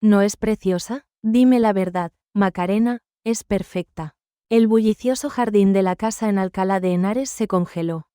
¿No es preciosa? Dime la verdad, Macarena, es perfecta. El bullicioso jardín de la casa en Alcalá de Henares se congeló.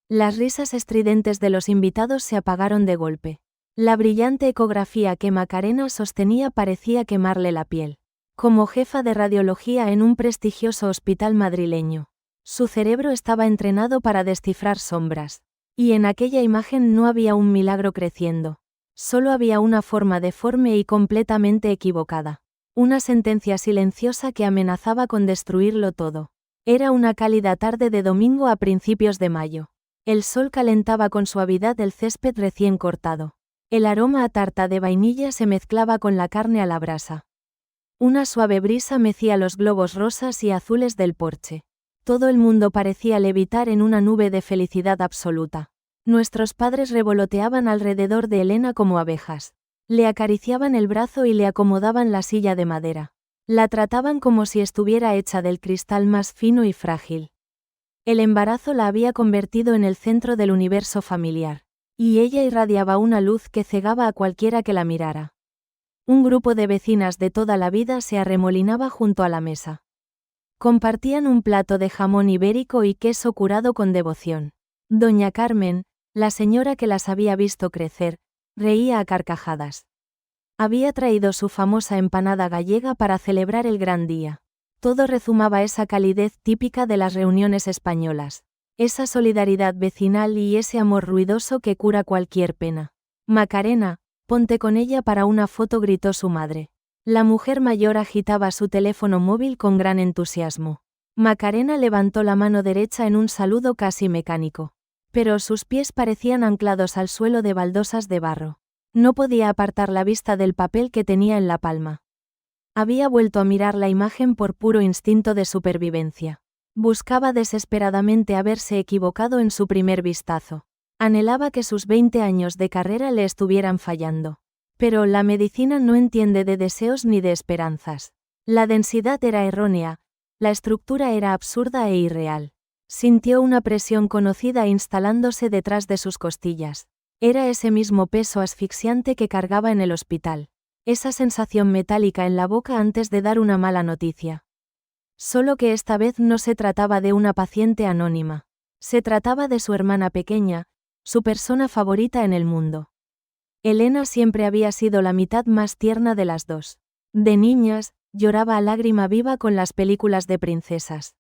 Las risas estridentes de los invitados se apagaron de golpe. La brillante ecografía que Macarena sostenía parecía quemarle la piel. Como jefa de radiología en un prestigioso hospital madrileño, su cerebro estaba entrenado para descifrar sombras. Y en aquella imagen no había un milagro creciendo. Solo había una forma deforme y completamente equivocada. Una sentencia silenciosa que amenazaba con destruirlo todo. Era una cálida tarde de domingo a principios de mayo. El sol calentaba con suavidad el césped recién cortado. El aroma a tarta de vainilla se mezclaba con la carne a la brasa. Una suave brisa mecía los globos rosas y azules del porche. Todo el mundo parecía levitar en una nube de felicidad absoluta. Nuestros padres revoloteaban alrededor de Elena como abejas. Le acariciaban el brazo y le acomodaban la silla de madera. La trataban como si estuviera hecha del cristal más fino y frágil. El embarazo la había convertido en el centro del universo familiar. Y ella irradiaba una luz que cegaba a cualquiera que la mirara. Un grupo de vecinas de toda la vida se arremolinaba junto a la mesa. Compartían un plato de jamón ibérico y queso curado con devoción. Doña Carmen, la señora que las había visto crecer, reía a carcajadas. Había traído su famosa empanada gallega para celebrar el gran día. Todo rezumaba esa calidez típica de las reuniones españolas. Esa solidaridad vecinal y ese amor ruidoso que cura cualquier pena. Macarena, ponte con ella para una foto, gritó su madre. La mujer mayor agitaba su teléfono móvil con gran entusiasmo. Macarena levantó la mano derecha en un saludo casi mecánico. Pero sus pies parecían anclados al suelo de baldosas de barro. No podía apartar la vista del papel que tenía en la palma. Había vuelto a mirar la imagen por puro instinto de supervivencia. Buscaba desesperadamente haberse equivocado en su primer vistazo. Anhelaba que sus 20 años de carrera le estuvieran fallando. Pero la medicina no entiende de deseos ni de esperanzas. La densidad era errónea, la estructura era absurda e irreal. Sintió una presión conocida instalándose detrás de sus costillas. Era ese mismo peso asfixiante que cargaba en el hospital. Esa sensación metálica en la boca antes de dar una mala noticia. Solo que esta vez no se trataba de una paciente anónima. Se trataba de su hermana pequeña, su persona favorita en el mundo. Elena siempre había sido la mitad más tierna de las dos. De niñas, lloraba a lágrima viva con las películas de princesas.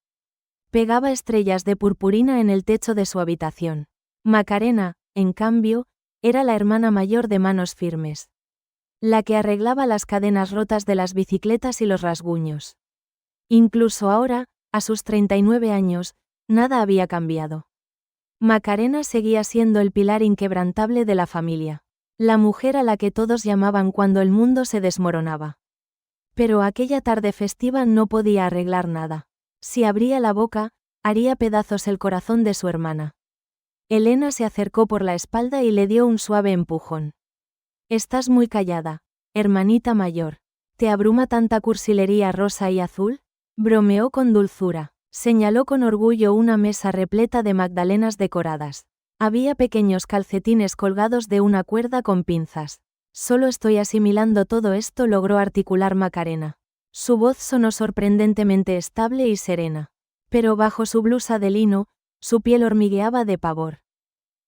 Pegaba estrellas de purpurina en el techo de su habitación. Macarena, en cambio, era la hermana mayor de manos firmes. La que arreglaba las cadenas rotas de las bicicletas y los rasguños. Incluso ahora, a sus 39 años, nada había cambiado. Macarena seguía siendo el pilar inquebrantable de la familia. La mujer a la que todos llamaban cuando el mundo se desmoronaba. Pero aquella tarde festiva no podía arreglar nada. Si abría la boca, haría pedazos el corazón de su hermana. Elena se acercó por la espalda y le dio un suave empujón. Estás muy callada, hermanita mayor. ¿Te abruma tanta cursilería rosa y azul? Bromeó con dulzura. Señaló con orgullo una mesa repleta de magdalenas decoradas. Había pequeños calcetines colgados de una cuerda con pinzas. Solo estoy asimilando todo esto, logró articular Macarena. Su voz sonó sorprendentemente estable y serena. Pero bajo su blusa de lino, su piel hormigueaba de pavor.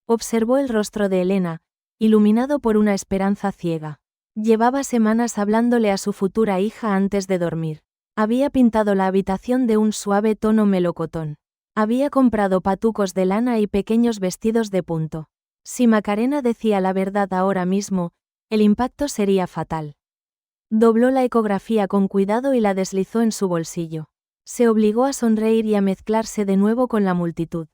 Observó el rostro de Elena, iluminado por una esperanza ciega. Llevaba semanas hablándole a su futura hija antes de dormir. Había pintado la habitación de un suave tono melocotón. Había comprado patucos de lana y pequeños vestidos de punto. Si Macarena decía la verdad ahora mismo, el impacto sería fatal. Dobló la ecografía con cuidado y la deslizó en su bolsillo. Se obligó a sonreír y a mezclarse de nuevo con la multitud.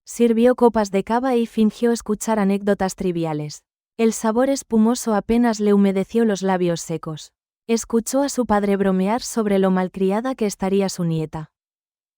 Sirvió copas de cava y fingió escuchar anécdotas triviales. El sabor espumoso apenas le humedeció los labios secos. Escuchó a su padre bromear sobre lo malcriada que estaría su nieta.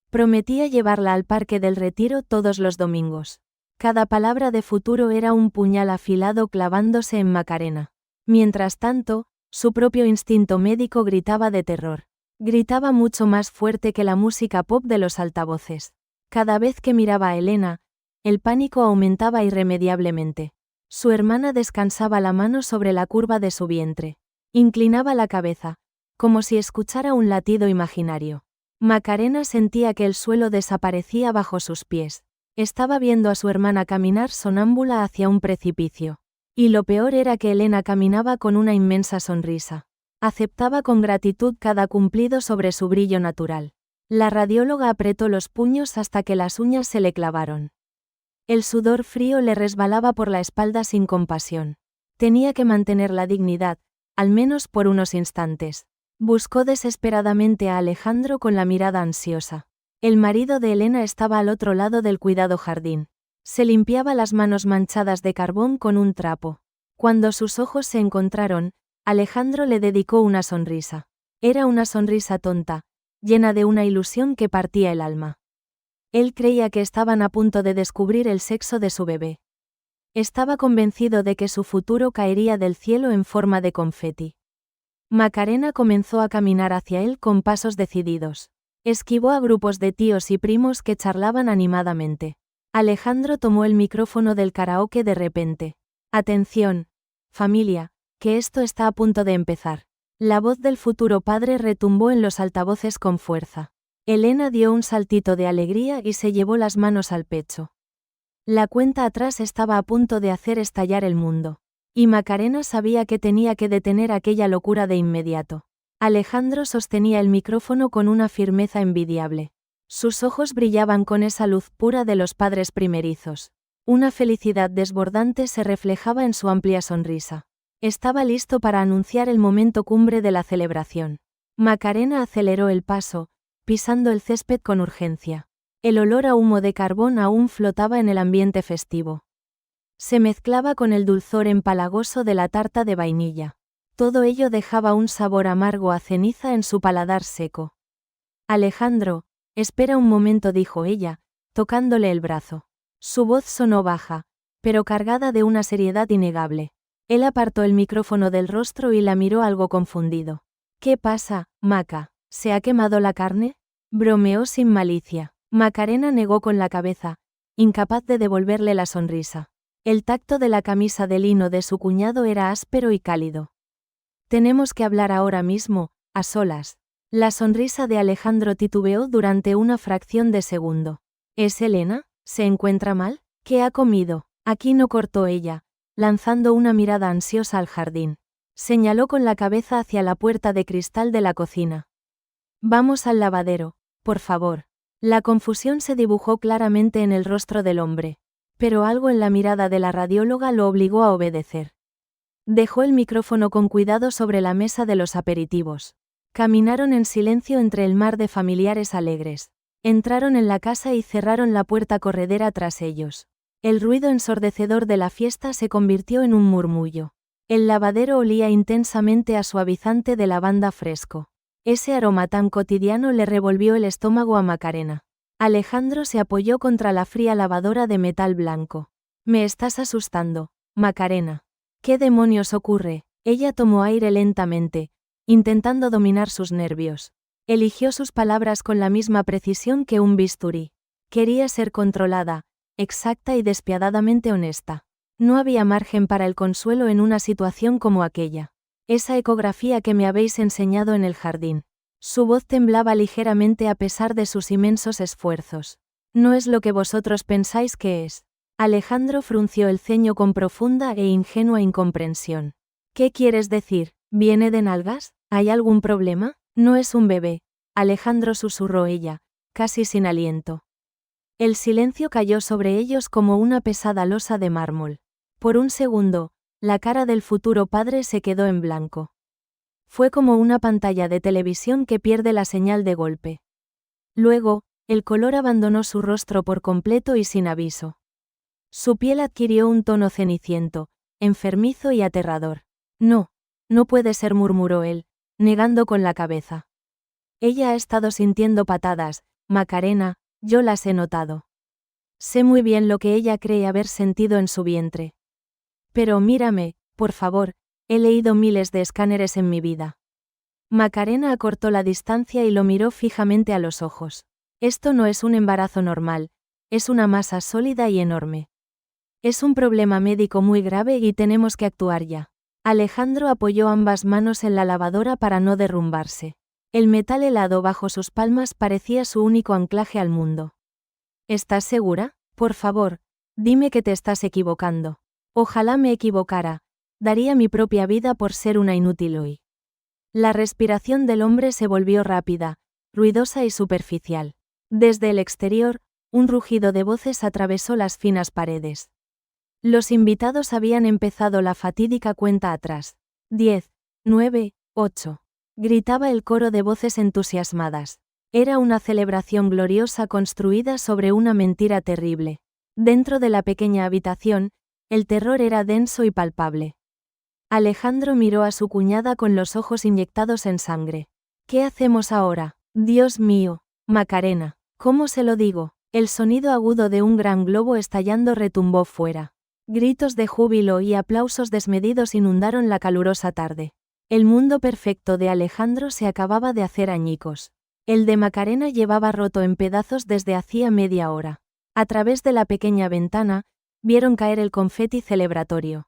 Prometía llevarla al Parque del Retiro todos los domingos. Cada palabra de futuro era un puñal afilado clavándose en Macarena. Mientras tanto, su propio instinto médico gritaba de terror. Gritaba mucho más fuerte que la música pop de los altavoces. Cada vez que miraba a Elena, el pánico aumentaba irremediablemente. Su hermana descansaba la mano sobre la curva de su vientre. Inclinaba la cabeza, como si escuchara un latido imaginario. Macarena sentía que el suelo desaparecía bajo sus pies. Estaba viendo a su hermana caminar sonámbula hacia un precipicio. Y lo peor era que Elena caminaba con una inmensa sonrisa. Aceptaba con gratitud cada cumplido sobre su brillo natural. La radióloga apretó los puños hasta que las uñas se le clavaron. El sudor frío le resbalaba por la espalda sin compasión. Tenía que mantener la dignidad, al menos por unos instantes. Buscó desesperadamente a Alejandro con la mirada ansiosa. El marido de Elena estaba al otro lado del cuidado jardín. Se limpiaba las manos manchadas de carbón con un trapo. Cuando sus ojos se encontraron, Alejandro le dedicó una sonrisa. Era una sonrisa tonta, llena de una ilusión que partía el alma. Él creía que estaban a punto de descubrir el sexo de su bebé. Estaba convencido de que su futuro caería del cielo en forma de confeti. Macarena comenzó a caminar hacia él con pasos decididos. Esquivó a grupos de tíos y primos que charlaban animadamente. Alejandro tomó el micrófono del karaoke de repente. «Atención, familia, que esto está a punto de empezar». La voz del futuro padre retumbó en los altavoces con fuerza. Elena dio un saltito de alegría y se llevó las manos al pecho. La cuenta atrás estaba a punto de hacer estallar el mundo. Y Macarena sabía que tenía que detener aquella locura de inmediato. Alejandro sostenía el micrófono con una firmeza envidiable. Sus ojos brillaban con esa luz pura de los padres primerizos. Una felicidad desbordante se reflejaba en su amplia sonrisa. Estaba listo para anunciar el momento cumbre de la celebración. Macarena aceleró el paso, pisando el césped con urgencia. El olor a humo de carbón aún flotaba en el ambiente festivo. Se mezclaba con el dulzor empalagoso de la tarta de vainilla. Todo ello dejaba un sabor amargo a ceniza en su paladar seco. «Alejandro, espera un momento», dijo ella, tocándole el brazo. Su voz sonó baja, pero cargada de una seriedad innegable. Él apartó el micrófono del rostro y la miró algo confundido. «¿Qué pasa, Maca? ¿Se ha quemado la carne?», bromeó sin malicia. Macarena negó con la cabeza, incapaz de devolverle la sonrisa. El tacto de la camisa de lino de su cuñado era áspero y cálido. «Tenemos que hablar ahora mismo, a solas». La sonrisa de Alejandro titubeó durante una fracción de segundo. «¿Es Elena? ¿Se encuentra mal? ¿Qué ha comido?». «Aquí no», cortó ella, lanzando una mirada ansiosa al jardín. Señaló con la cabeza hacia la puerta de cristal de la cocina. «Vamos al lavadero, por favor». La confusión se dibujó claramente en el rostro del hombre. Pero algo en la mirada de la radióloga lo obligó a obedecer. Dejó el micrófono con cuidado sobre la mesa de los aperitivos. Caminaron en silencio entre el mar de familiares alegres. Entraron en la casa y cerraron la puerta corredera tras ellos. El ruido ensordecedor de la fiesta se convirtió en un murmullo. El lavadero olía intensamente a suavizante de lavanda fresco. Ese aroma tan cotidiano le revolvió el estómago a Macarena. Alejandro se apoyó contra la fría lavadora de metal blanco. «Me estás asustando, Macarena». «¿Qué demonios ocurre?». Ella tomó aire lentamente, intentando dominar sus nervios. Eligió sus palabras con la misma precisión que un bisturí. Quería ser controlada, exacta y despiadadamente honesta. No había margen para el consuelo en una situación como aquella. «Esa ecografía que me habéis enseñado en el jardín». Su voz temblaba ligeramente a pesar de sus inmensos esfuerzos. «No es lo que vosotros pensáis que es». Alejandro frunció el ceño con profunda e ingenua incomprensión. «¿Qué quieres decir? ¿Viene de nalgas? ¿Hay algún problema?». «No es un bebé», Alejandro susurró ella, casi sin aliento. El silencio cayó sobre ellos como una pesada losa de mármol. Por un segundo, la cara del futuro padre se quedó en blanco. Fue como una pantalla de televisión que pierde la señal de golpe. Luego, el color abandonó su rostro por completo y sin aviso. Su piel adquirió un tono ceniciento, enfermizo y aterrador. «No, no puede ser», murmuró él, negando con la cabeza. «Ella ha estado sintiendo patadas, Macarena, yo las he notado. Sé muy bien lo que ella cree haber sentido en su vientre. Pero mírame, por favor, he leído miles de escáneres en mi vida». Macarena acortó la distancia y lo miró fijamente a los ojos. «Esto no es un embarazo normal, es una masa sólida y enorme. Es un problema médico muy grave y tenemos que actuar ya». Alejandro apoyó ambas manos en la lavadora para no derrumbarse. El metal helado bajo sus palmas parecía su único anclaje al mundo. ¿Estás segura? Por favor, dime que te estás equivocando. Ojalá me equivocara. Daría mi propia vida por ser una inútil hoy. La respiración del hombre se volvió rápida, ruidosa y superficial. Desde el exterior, un rugido de voces atravesó las finas paredes. Los invitados habían empezado la fatídica cuenta atrás. 10, 9, 8. Gritaba el coro de voces entusiasmadas. Era una celebración gloriosa construida sobre una mentira terrible. Dentro de la pequeña habitación, el terror era denso y palpable. Alejandro miró a su cuñada con los ojos inyectados en sangre. ¿Qué hacemos ahora? Dios mío, Macarena, ¿cómo se lo digo? El sonido agudo de un gran globo estallando retumbó fuera. Gritos de júbilo y aplausos desmedidos inundaron la calurosa tarde. El mundo perfecto de Alejandro se acababa de hacer añicos. El de Macarena llevaba roto en pedazos desde hacía media hora. A través de la pequeña ventana, vieron caer el confeti celebratorio.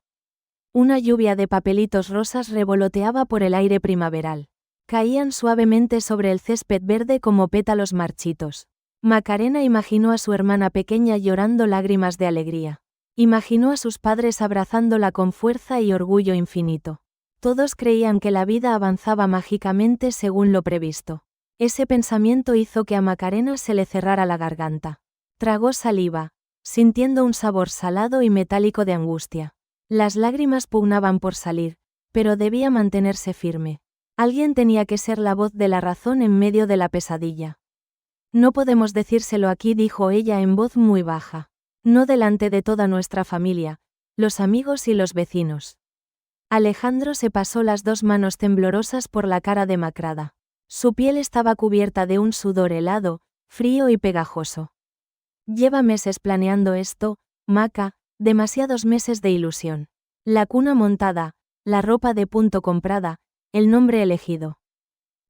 Una lluvia de papelitos rosas revoloteaba por el aire primaveral. Caían suavemente sobre el césped verde como pétalos marchitos. Macarena imaginó a su hermana pequeña llorando lágrimas de alegría. Imaginó a sus padres abrazándola con fuerza y orgullo infinito. Todos creían que la vida avanzaba mágicamente según lo previsto. Ese pensamiento hizo que a Macarena se le cerrara la garganta. Tragó saliva, sintiendo un sabor salado y metálico de angustia. Las lágrimas pugnaban por salir, pero debía mantenerse firme. Alguien tenía que ser la voz de la razón en medio de la pesadilla. No podemos decírselo aquí, dijo ella en voz muy baja. No delante de toda nuestra familia, los amigos y los vecinos. Alejandro se pasó las dos manos temblorosas por la cara demacrada. Su piel estaba cubierta de un sudor helado, frío y pegajoso. Lleva meses planeando esto, Maca, demasiados meses de ilusión. La cuna montada, la ropa de punto comprada, el nombre elegido.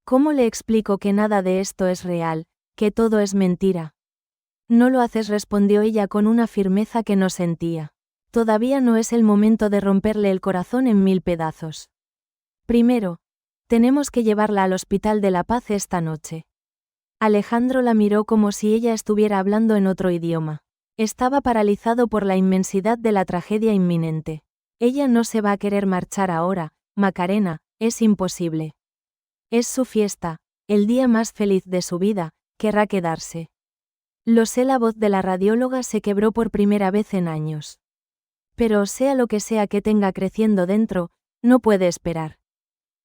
¿Cómo le explico que nada de esto es real, que todo es mentira? No lo haces, respondió ella con una firmeza que no sentía. Todavía no es el momento de romperle el corazón en 1000 pedazos. Primero, tenemos que llevarla al Hospital de la Paz esta noche. Alejandro la miró como si ella estuviera hablando en otro idioma. Estaba paralizado por la inmensidad de la tragedia inminente. Ella no se va a querer marchar ahora, Macarena, es imposible. Es su fiesta, el día más feliz de su vida, querrá quedarse. Lo sé, la voz de la radióloga se quebró por primera vez en años. Pero sea lo que sea que tenga creciendo dentro, no puede esperar.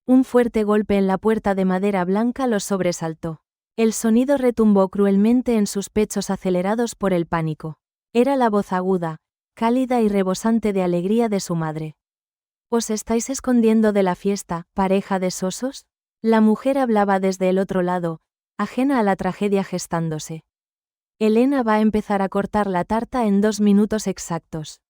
Un fuerte golpe en la puerta de madera blanca los sobresaltó. El sonido retumbó cruelmente en sus pechos acelerados por el pánico. Era la voz aguda, cálida y rebosante de alegría de su madre. ¿Os estáis escondiendo de la fiesta, pareja de sosos? La mujer hablaba desde el otro lado, ajena a la tragedia gestándose. Elena va a empezar a cortar la tarta en 2 minutos exactos.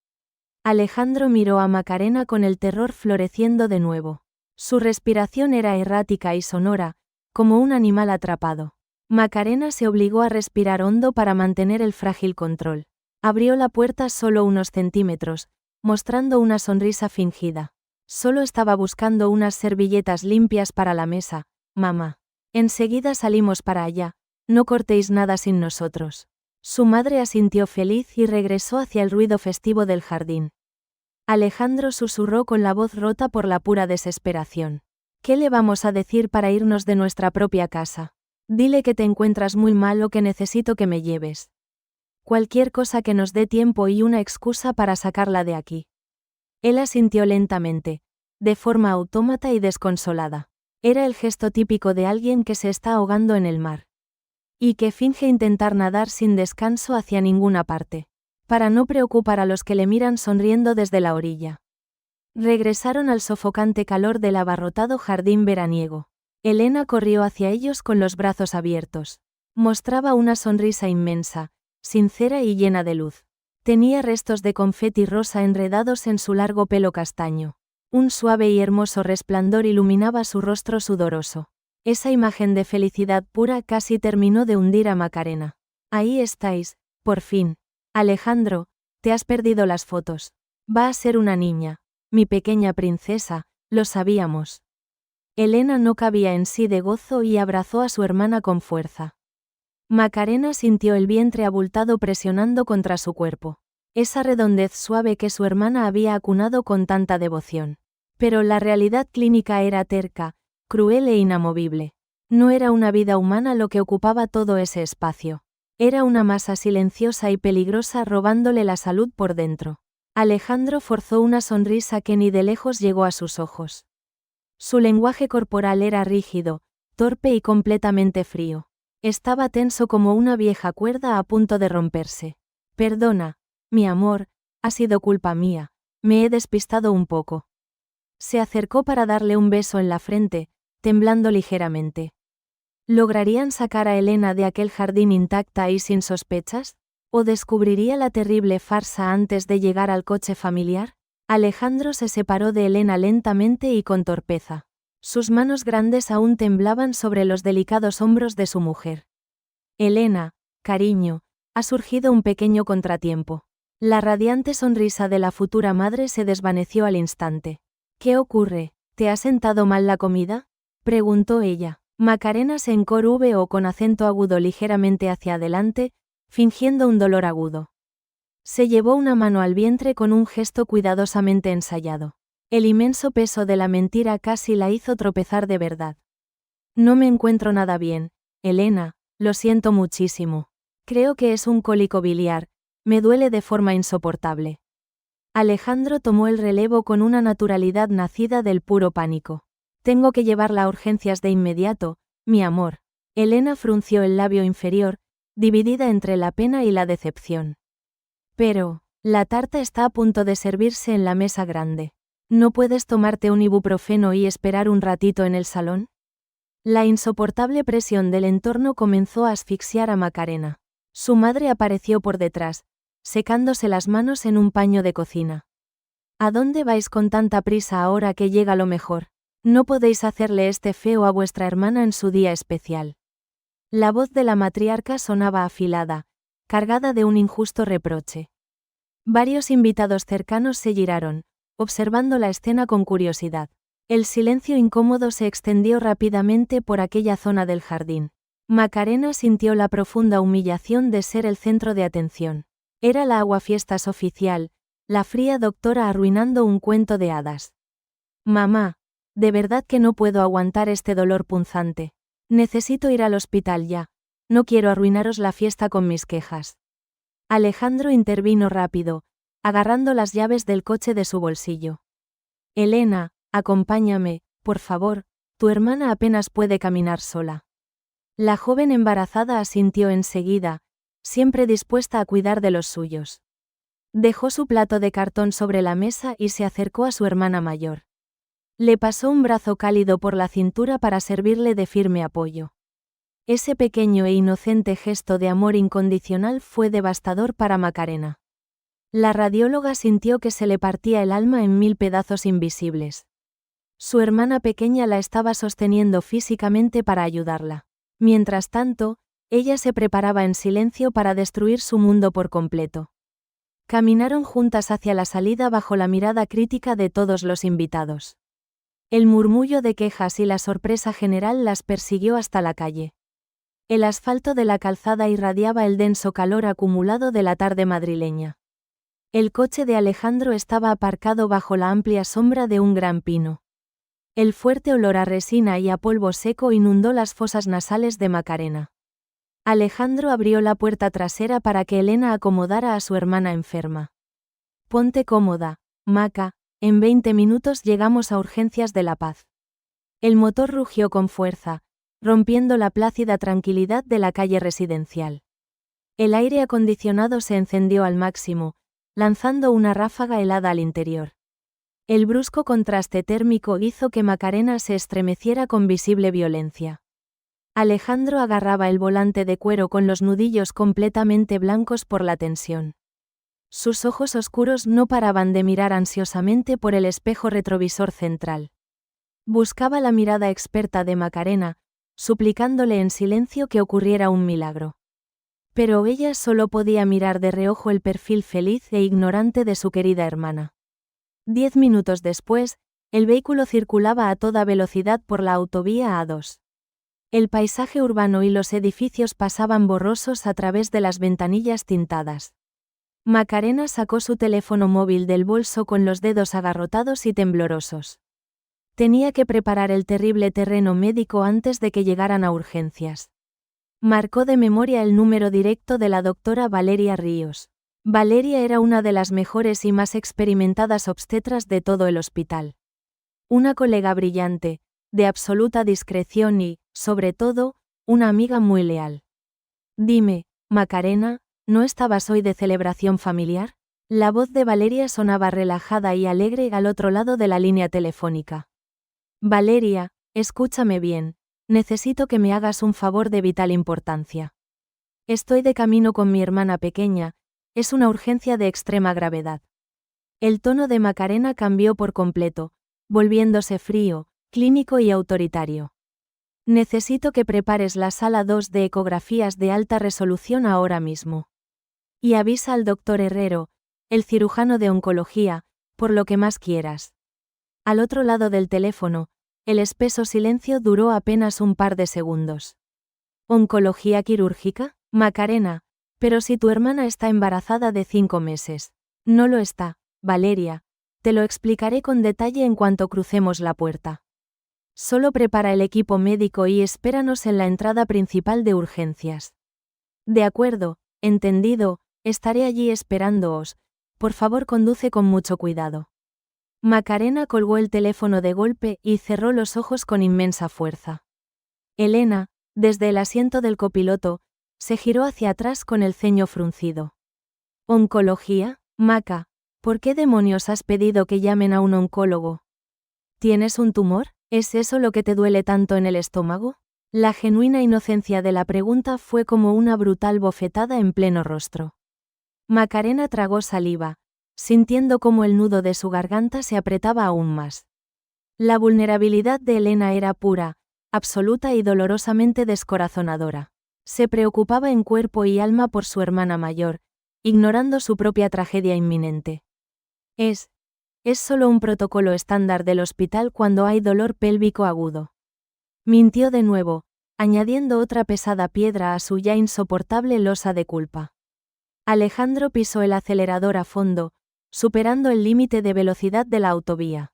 Alejandro miró a Macarena con el terror floreciendo de nuevo. Su respiración era errática y sonora, como un animal atrapado. Macarena se obligó a respirar hondo para mantener el frágil control. Abrió la puerta solo unos centímetros, mostrando una sonrisa fingida. Solo estaba buscando unas servilletas limpias para la mesa, mamá. Enseguida salimos para allá, no cortéis nada sin nosotros. Su madre asintió feliz y regresó hacia el ruido festivo del jardín. Alejandro susurró con la voz rota por la pura desesperación. ¿Qué le vamos a decir para irnos de nuestra propia casa? Dile que te encuentras muy mal o que necesito que me lleves. Cualquier cosa que nos dé tiempo y una excusa para sacarla de aquí. Él asintió lentamente, de forma autómata y desconsolada. Era el gesto típico de alguien que se está ahogando en el mar. Y que finge intentar nadar sin descanso hacia ninguna parte, para no preocupar a los que le miran sonriendo desde la orilla. Regresaron al sofocante calor del abarrotado jardín veraniego. Elena corrió hacia ellos con los brazos abiertos. Mostraba una sonrisa inmensa, sincera y llena de luz. Tenía restos de confeti rosa enredados en su largo pelo castaño. Un suave y hermoso resplandor iluminaba su rostro sudoroso. Esa imagen de felicidad pura casi terminó de hundir a Macarena. Ahí estáis, por fin. Alejandro, te has perdido las fotos. Va a ser una niña. mi pequeña princesa, lo sabíamos. Elena no cabía en sí de gozo y abrazó a su hermana con fuerza. Macarena sintió el vientre abultado presionando contra su cuerpo. Esa redondez suave que su hermana había acunado con tanta devoción. Pero la realidad clínica era terca, cruel e inamovible. No era una vida humana lo que ocupaba todo ese espacio. Era una masa silenciosa y peligrosa robándole la salud por dentro. Alejandro forzó una sonrisa que ni de lejos llegó a sus ojos. Su lenguaje corporal era rígido, torpe y completamente frío. Estaba tenso como una vieja cuerda a punto de romperse. Perdona, mi amor, ha sido culpa mía, me he despistado un poco. Se acercó para darle un beso en la frente, temblando ligeramente. ¿Lograrían sacar a Elena de aquel jardín intacta y sin sospechas? ¿O descubriría la terrible farsa antes de llegar al coche familiar? Alejandro se separó de Elena lentamente y con torpeza. Sus manos grandes aún temblaban sobre los delicados hombros de su mujer. Elena, cariño, ha surgido un pequeño contratiempo. La radiante sonrisa de la futura madre se desvaneció al instante. ¿Qué ocurre? ¿Te ha sentado mal la comida?, preguntó ella. Macarena se encorvó con acento agudo ligeramente hacia adelante, fingiendo un dolor agudo. Se llevó una mano al vientre con un gesto cuidadosamente ensayado. El inmenso peso de la mentira casi la hizo tropezar de verdad. No me encuentro nada bien, Elena, lo siento muchísimo. Creo que es un cólico biliar, me duele de forma insoportable. Alejandro tomó el relevo con una naturalidad nacida del puro pánico. Tengo que llevarla a urgencias de inmediato, mi amor. Elena frunció el labio inferior, dividida entre la pena y la decepción. Pero, la tarta está a punto de servirse en la mesa grande. ¿No puedes tomarte un ibuprofeno y esperar un ratito en el salón? La insoportable presión del entorno comenzó a asfixiar a Macarena. Su madre apareció por detrás, secándose las manos en un paño de cocina. ¿A dónde vais con tanta prisa ahora que llega lo mejor? No podéis hacerle este feo a vuestra hermana en su día especial. La voz de la matriarca sonaba afilada, cargada de un injusto reproche. Varios invitados cercanos se giraron, observando la escena con curiosidad. El silencio incómodo se extendió rápidamente por aquella zona del jardín. Macarena sintió la profunda humillación de ser el centro de atención. Era la aguafiestas oficial, la fría doctora arruinando un cuento de hadas. Mamá, de verdad que no puedo aguantar este dolor punzante. Necesito ir al hospital ya. No quiero arruinaros la fiesta con mis quejas. Alejandro intervino rápido, agarrando las llaves del coche de su bolsillo. Elena, acompáñame, por favor, tu hermana apenas puede caminar sola. La joven embarazada asintió enseguida, siempre dispuesta a cuidar de los suyos. Dejó su plato de cartón sobre la mesa y se acercó a su hermana mayor. Le pasó un brazo cálido por la cintura para servirle de firme apoyo. Ese pequeño e inocente gesto de amor incondicional fue devastador para Macarena. La radióloga sintió que se le partía el alma en 1000 pedazos invisibles. Su hermana pequeña la estaba sosteniendo físicamente para ayudarla. Mientras tanto, ella se preparaba en silencio para destruir su mundo por completo. Caminaron juntas hacia la salida bajo la mirada crítica de todos los invitados. El murmullo de quejas y la sorpresa general las persiguió hasta la calle. El asfalto de la calzada irradiaba el denso calor acumulado de la tarde madrileña. El coche de Alejandro estaba aparcado bajo la amplia sombra de un gran pino. El fuerte olor a resina y a polvo seco inundó las fosas nasales de Macarena. Alejandro abrió la puerta trasera para que Elena acomodara a su hermana enferma. Ponte cómoda, Maca, en 20 minutos llegamos a Urgencias de La Paz. El motor rugió con fuerza, rompiendo la plácida tranquilidad de la calle residencial. El aire acondicionado se encendió al máximo, lanzando una ráfaga helada al interior. El brusco contraste térmico hizo que Macarena se estremeciera con visible violencia. Alejandro agarraba el volante de cuero con los nudillos completamente blancos por la tensión. Sus ojos oscuros no paraban de mirar ansiosamente por el espejo retrovisor central. Buscaba la mirada experta de Macarena, suplicándole en silencio que ocurriera un milagro. Pero ella solo podía mirar de reojo el perfil feliz e ignorante de su querida hermana. 10 minutos después, el vehículo circulaba a toda velocidad por la autovía A2. El paisaje urbano y los edificios pasaban borrosos a través de las ventanillas tintadas. Macarena sacó su teléfono móvil del bolso con los dedos agarrotados y temblorosos. Tenía que preparar el terrible terreno médico antes de que llegaran a urgencias. Marcó de memoria el número directo de la doctora Valeria Ríos. Valeria era una de las mejores y más experimentadas obstetras de todo el hospital. Una colega brillante, de absoluta discreción y, sobre todo, una amiga muy leal. Dime, Macarena, ¿no estabas hoy de celebración familiar? La voz de Valeria sonaba relajada y alegre al otro lado de la línea telefónica. Valeria, escúchame bien, necesito que me hagas un favor de vital importancia. Estoy de camino con mi hermana pequeña, es una urgencia de extrema gravedad. El tono de Macarena cambió por completo, volviéndose frío, clínico y autoritario. Necesito que prepares la sala 2 de ecografías de alta resolución ahora mismo. Y avisa al doctor Herrero, el cirujano de oncología, por lo que más quieras. Al otro lado del teléfono, el espeso silencio duró apenas un par de segundos. ¿Oncología quirúrgica, Macarena? Pero si tu hermana está embarazada de 5 meses. No lo está, Valeria. Te lo explicaré con detalle en cuanto crucemos la puerta. Solo prepara el equipo médico y espéranos en la entrada principal de urgencias. De acuerdo, entendido, estaré allí esperándoos. Por favor, conduce con mucho cuidado. Macarena colgó el teléfono de golpe y cerró los ojos con inmensa fuerza. Elena, desde el asiento del copiloto, se giró hacia atrás con el ceño fruncido. ¿Oncología, Maca? ¿Por qué demonios has pedido que llamen a un oncólogo? ¿Tienes un tumor? ¿Es eso lo que te duele tanto en el estómago? La genuina inocencia de la pregunta fue como una brutal bofetada en pleno rostro. Macarena tragó saliva, sintiendo cómo el nudo de su garganta se apretaba aún más. La vulnerabilidad de Elena era pura, absoluta y dolorosamente descorazonadora. Se preocupaba en cuerpo y alma por su hermana mayor, ignorando su propia tragedia inminente. Es solo un protocolo estándar del hospital cuando hay dolor pélvico agudo. Mintió de nuevo, añadiendo otra pesada piedra a su ya insoportable losa de culpa. Alejandro pisó el acelerador a fondo, superando el límite de velocidad de la autovía.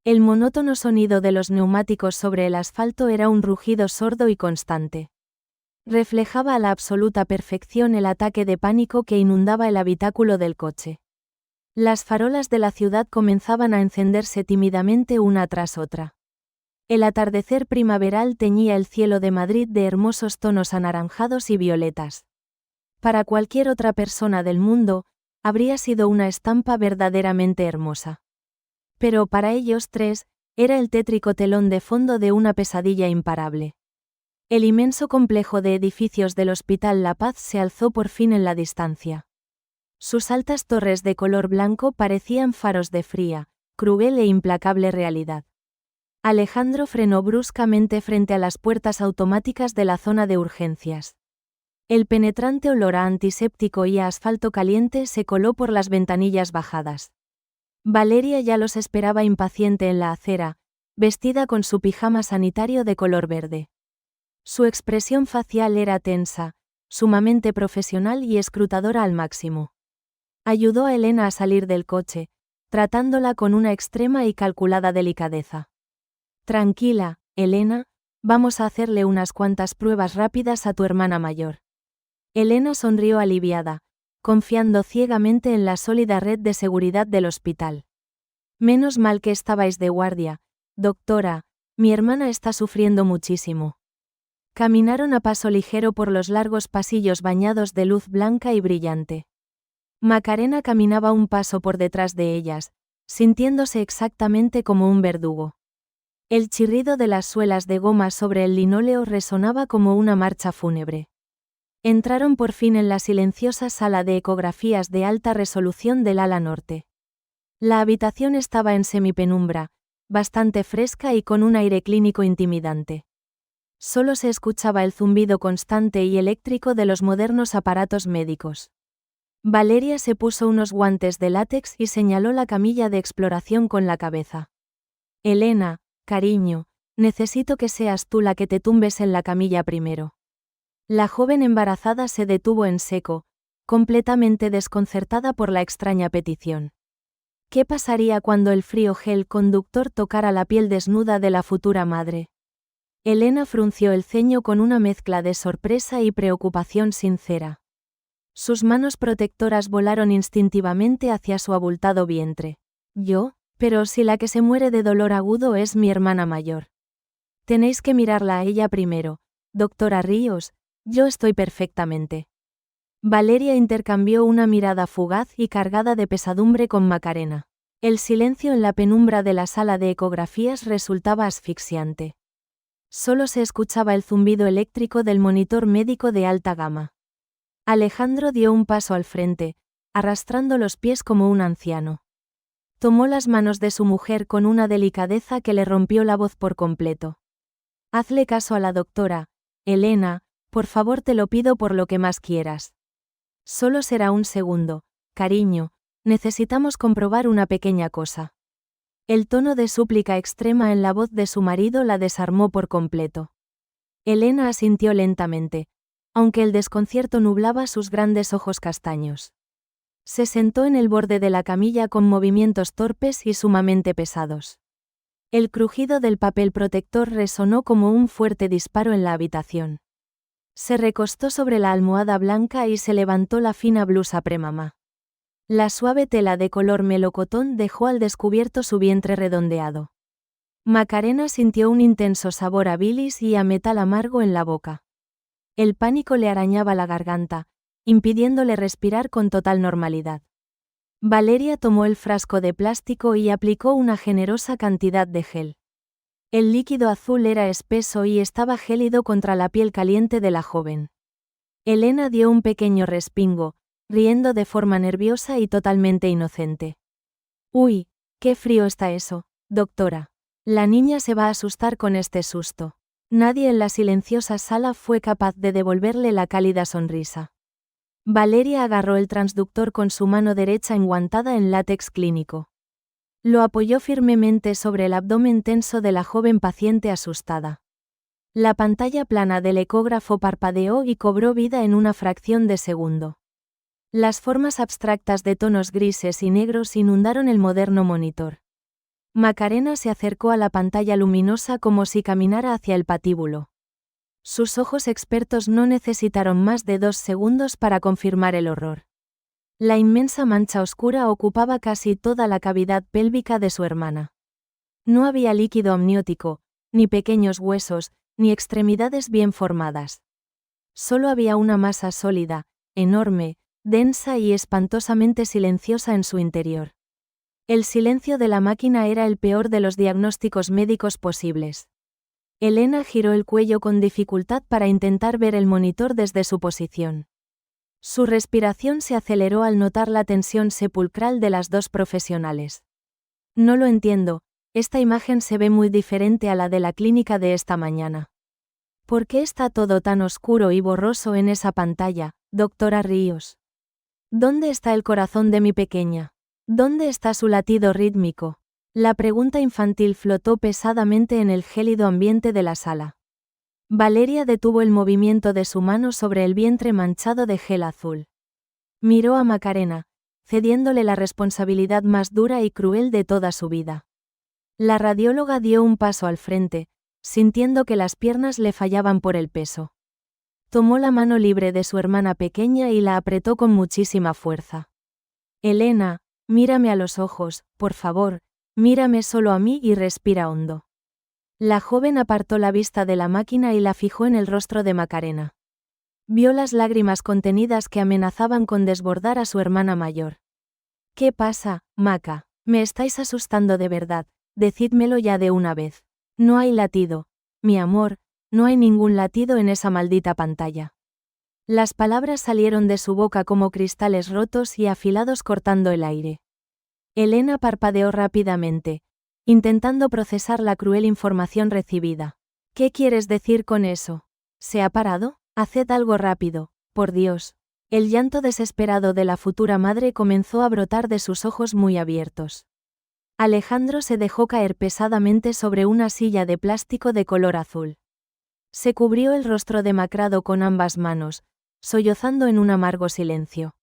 El monótono sonido de los neumáticos sobre el asfalto era un rugido sordo y constante. Reflejaba a la absoluta perfección el ataque de pánico que inundaba el habitáculo del coche. Las farolas de la ciudad comenzaban a encenderse tímidamente una tras otra. El atardecer primaveral teñía el cielo de Madrid de hermosos tonos anaranjados y violetas. Para cualquier otra persona del mundo, habría sido una estampa verdaderamente hermosa. Pero para ellos tres, era el tétrico telón de fondo de una pesadilla imparable. El inmenso complejo de edificios del Hospital La Paz se alzó por fin en la distancia. Sus altas torres de color blanco parecían faros de fría, cruel e implacable realidad. Alejandro frenó bruscamente frente a las puertas automáticas de la zona de urgencias. El penetrante olor a antiséptico y a asfalto caliente se coló por las ventanillas bajadas. Valeria ya los esperaba impaciente en la acera, vestida con su pijama sanitario de color verde. Su expresión facial era tensa, sumamente profesional y escrutadora al máximo. Ayudó a Elena a salir del coche, tratándola con una extrema y calculada delicadeza. Tranquila, Elena, vamos a hacerle unas cuantas pruebas rápidas a tu hermana mayor. Elena sonrió aliviada, confiando ciegamente en la sólida red de seguridad del hospital. Menos mal que estabais de guardia, doctora, mi hermana está sufriendo muchísimo. Caminaron a paso ligero por los largos pasillos bañados de luz blanca y brillante. Macarena caminaba un paso por detrás de ellas, sintiéndose exactamente como un verdugo. El chirrido de las suelas de goma sobre el linóleo resonaba como una marcha fúnebre. Entraron por fin en la silenciosa sala de ecografías de alta resolución del ala norte. La habitación estaba en semipenumbra, bastante fresca y con un aire clínico intimidante. Solo se escuchaba el zumbido constante y eléctrico de los modernos aparatos médicos. Valeria se puso unos guantes de látex y señaló la camilla de exploración con la cabeza. Elena, cariño, necesito que seas tú la que te tumbes en la camilla primero. La joven embarazada se detuvo en seco, completamente desconcertada por la extraña petición. ¿Qué pasaría cuando el frío gel conductor tocara la piel desnuda de la futura madre? Elena frunció el ceño con una mezcla de sorpresa y preocupación sincera. Sus manos protectoras volaron instintivamente hacia su abultado vientre. ¿Yo? Pero si la que se muere de dolor agudo es mi hermana mayor. Tenéis que mirarla a ella primero, doctora Ríos, yo estoy perfectamente. Valeria intercambió una mirada fugaz y cargada de pesadumbre con Macarena. El silencio en la penumbra de la sala de ecografías resultaba asfixiante. Solo se escuchaba el zumbido eléctrico del monitor médico de alta gama. Alejandro dio un paso al frente, arrastrando los pies como un anciano. Tomó las manos de su mujer con una delicadeza que le rompió la voz por completo. Hazle caso a la doctora, Elena, por favor te lo pido por lo que más quieras. Solo será un segundo, cariño, necesitamos comprobar una pequeña cosa. El tono de súplica extrema en la voz de su marido la desarmó por completo. Elena asintió lentamente, aunque el desconcierto nublaba sus grandes ojos castaños. Se sentó en el borde de la camilla con movimientos torpes y sumamente pesados. El crujido del papel protector resonó como un fuerte disparo en la habitación. Se recostó sobre la almohada blanca y se levantó la fina blusa premamá. La suave tela de color melocotón dejó al descubierto su vientre redondeado. Macarena sintió un intenso sabor a bilis y a metal amargo en la boca. El pánico le arañaba la garganta, impidiéndole respirar con total normalidad. Valeria tomó el frasco de plástico y aplicó una generosa cantidad de gel. El líquido azul era espeso y estaba gélido contra la piel caliente de la joven. Elena dio un pequeño respingo, riendo de forma nerviosa y totalmente inocente. Uy, qué frío está eso, doctora. La niña se va a asustar con este susto. Nadie en la silenciosa sala fue capaz de devolverle la cálida sonrisa. Valeria agarró el transductor con su mano derecha enguantada en látex clínico. Lo apoyó firmemente sobre el abdomen tenso de la joven paciente asustada. La pantalla plana del ecógrafo parpadeó y cobró vida en una fracción de segundo. Las formas abstractas de tonos grises y negros inundaron el moderno monitor. Macarena se acercó a la pantalla luminosa como si caminara hacia el patíbulo. Sus ojos expertos no necesitaron más de 2 segundos para confirmar el horror. La inmensa mancha oscura ocupaba casi toda la cavidad pélvica de su hermana. No había líquido amniótico, ni pequeños huesos, ni extremidades bien formadas. Solo había una masa sólida, enorme, densa y espantosamente silenciosa en su interior. El silencio de la máquina era el peor de los diagnósticos médicos posibles. Elena giró el cuello con dificultad para intentar ver el monitor desde su posición. Su respiración se aceleró al notar la tensión sepulcral de las dos profesionales. No lo entiendo, esta imagen se ve muy diferente a la de la clínica de esta mañana. ¿Por qué está todo tan oscuro y borroso en esa pantalla, doctora Ríos? ¿Dónde está el corazón de mi pequeña? ¿Dónde está su latido rítmico? La pregunta infantil flotó pesadamente en el gélido ambiente de la sala. Valeria detuvo el movimiento de su mano sobre el vientre manchado de gel azul. Miró a Macarena, cediéndole la responsabilidad más dura y cruel de toda su vida. La radióloga dio un paso al frente, sintiendo que las piernas le fallaban por el peso. Tomó la mano libre de su hermana pequeña y la apretó con muchísima fuerza. Elena, mírame a los ojos, por favor, mírame solo a mí y respira hondo. La joven apartó la vista de la máquina y la fijó en el rostro de Macarena. Vio las lágrimas contenidas que amenazaban con desbordar a su hermana mayor. ¿Qué pasa, Maca? Me estáis asustando de verdad, decídmelo ya de una vez. No hay latido, mi amor, no hay ningún latido en esa maldita pantalla. Las palabras salieron de su boca como cristales rotos y afilados cortando el aire. Elena parpadeó rápidamente, intentando procesar la cruel información recibida. ¿Qué quieres decir con eso? ¿Se ha parado? Haced algo rápido, por Dios. El llanto desesperado de la futura madre comenzó a brotar de sus ojos muy abiertos. Alejandro se dejó caer pesadamente sobre una silla de plástico de color azul. Se cubrió el rostro demacrado con ambas manos, sollozando en un amargo silencio.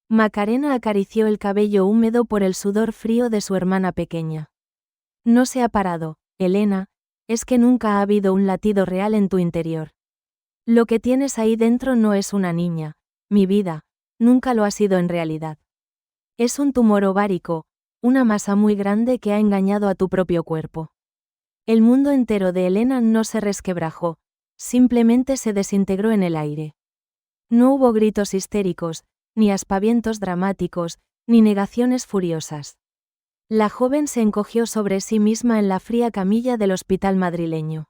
Macarena acarició el cabello húmedo por el sudor frío de su hermana pequeña. No se ha parado, Elena, es que nunca ha habido un latido real en tu interior. Lo que tienes ahí dentro no es una niña, mi vida, nunca lo ha sido en realidad. Es un tumor ovárico, una masa muy grande que ha engañado a tu propio cuerpo. El mundo entero de Elena no se resquebrajó, simplemente se desintegró en el aire. No hubo gritos histéricos, ni aspavientos dramáticos, ni negaciones furiosas. La joven se encogió sobre sí misma en la fría camilla del hospital madrileño.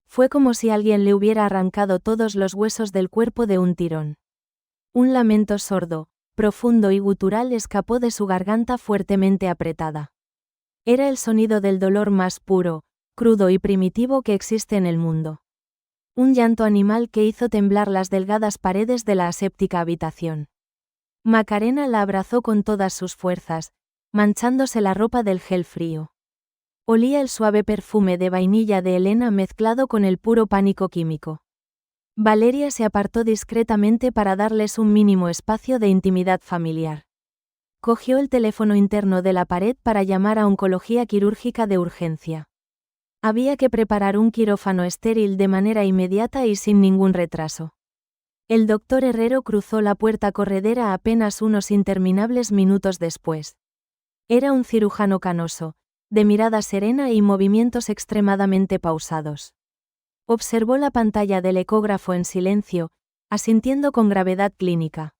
Fue como si alguien le hubiera arrancado todos los huesos del cuerpo de un tirón. Un lamento sordo, profundo y gutural escapó de su garganta fuertemente apretada. Era el sonido del dolor más puro, crudo y primitivo que existe en el mundo. Un llanto animal que hizo temblar las delgadas paredes de la aséptica habitación. Macarena la abrazó con todas sus fuerzas, manchándose la ropa del gel frío. Olía el suave perfume de vainilla de Elena mezclado con el puro pánico químico. Valeria se apartó discretamente para darles un mínimo espacio de intimidad familiar. Cogió el teléfono interno de la pared para llamar a oncología quirúrgica de urgencia. Había que preparar un quirófano estéril de manera inmediata y sin ningún retraso. El doctor Herrero cruzó la puerta corredera apenas unos interminables minutos después. Era un cirujano canoso, de mirada serena y movimientos extremadamente pausados. Observó la pantalla del ecógrafo en silencio, asintiendo con gravedad clínica.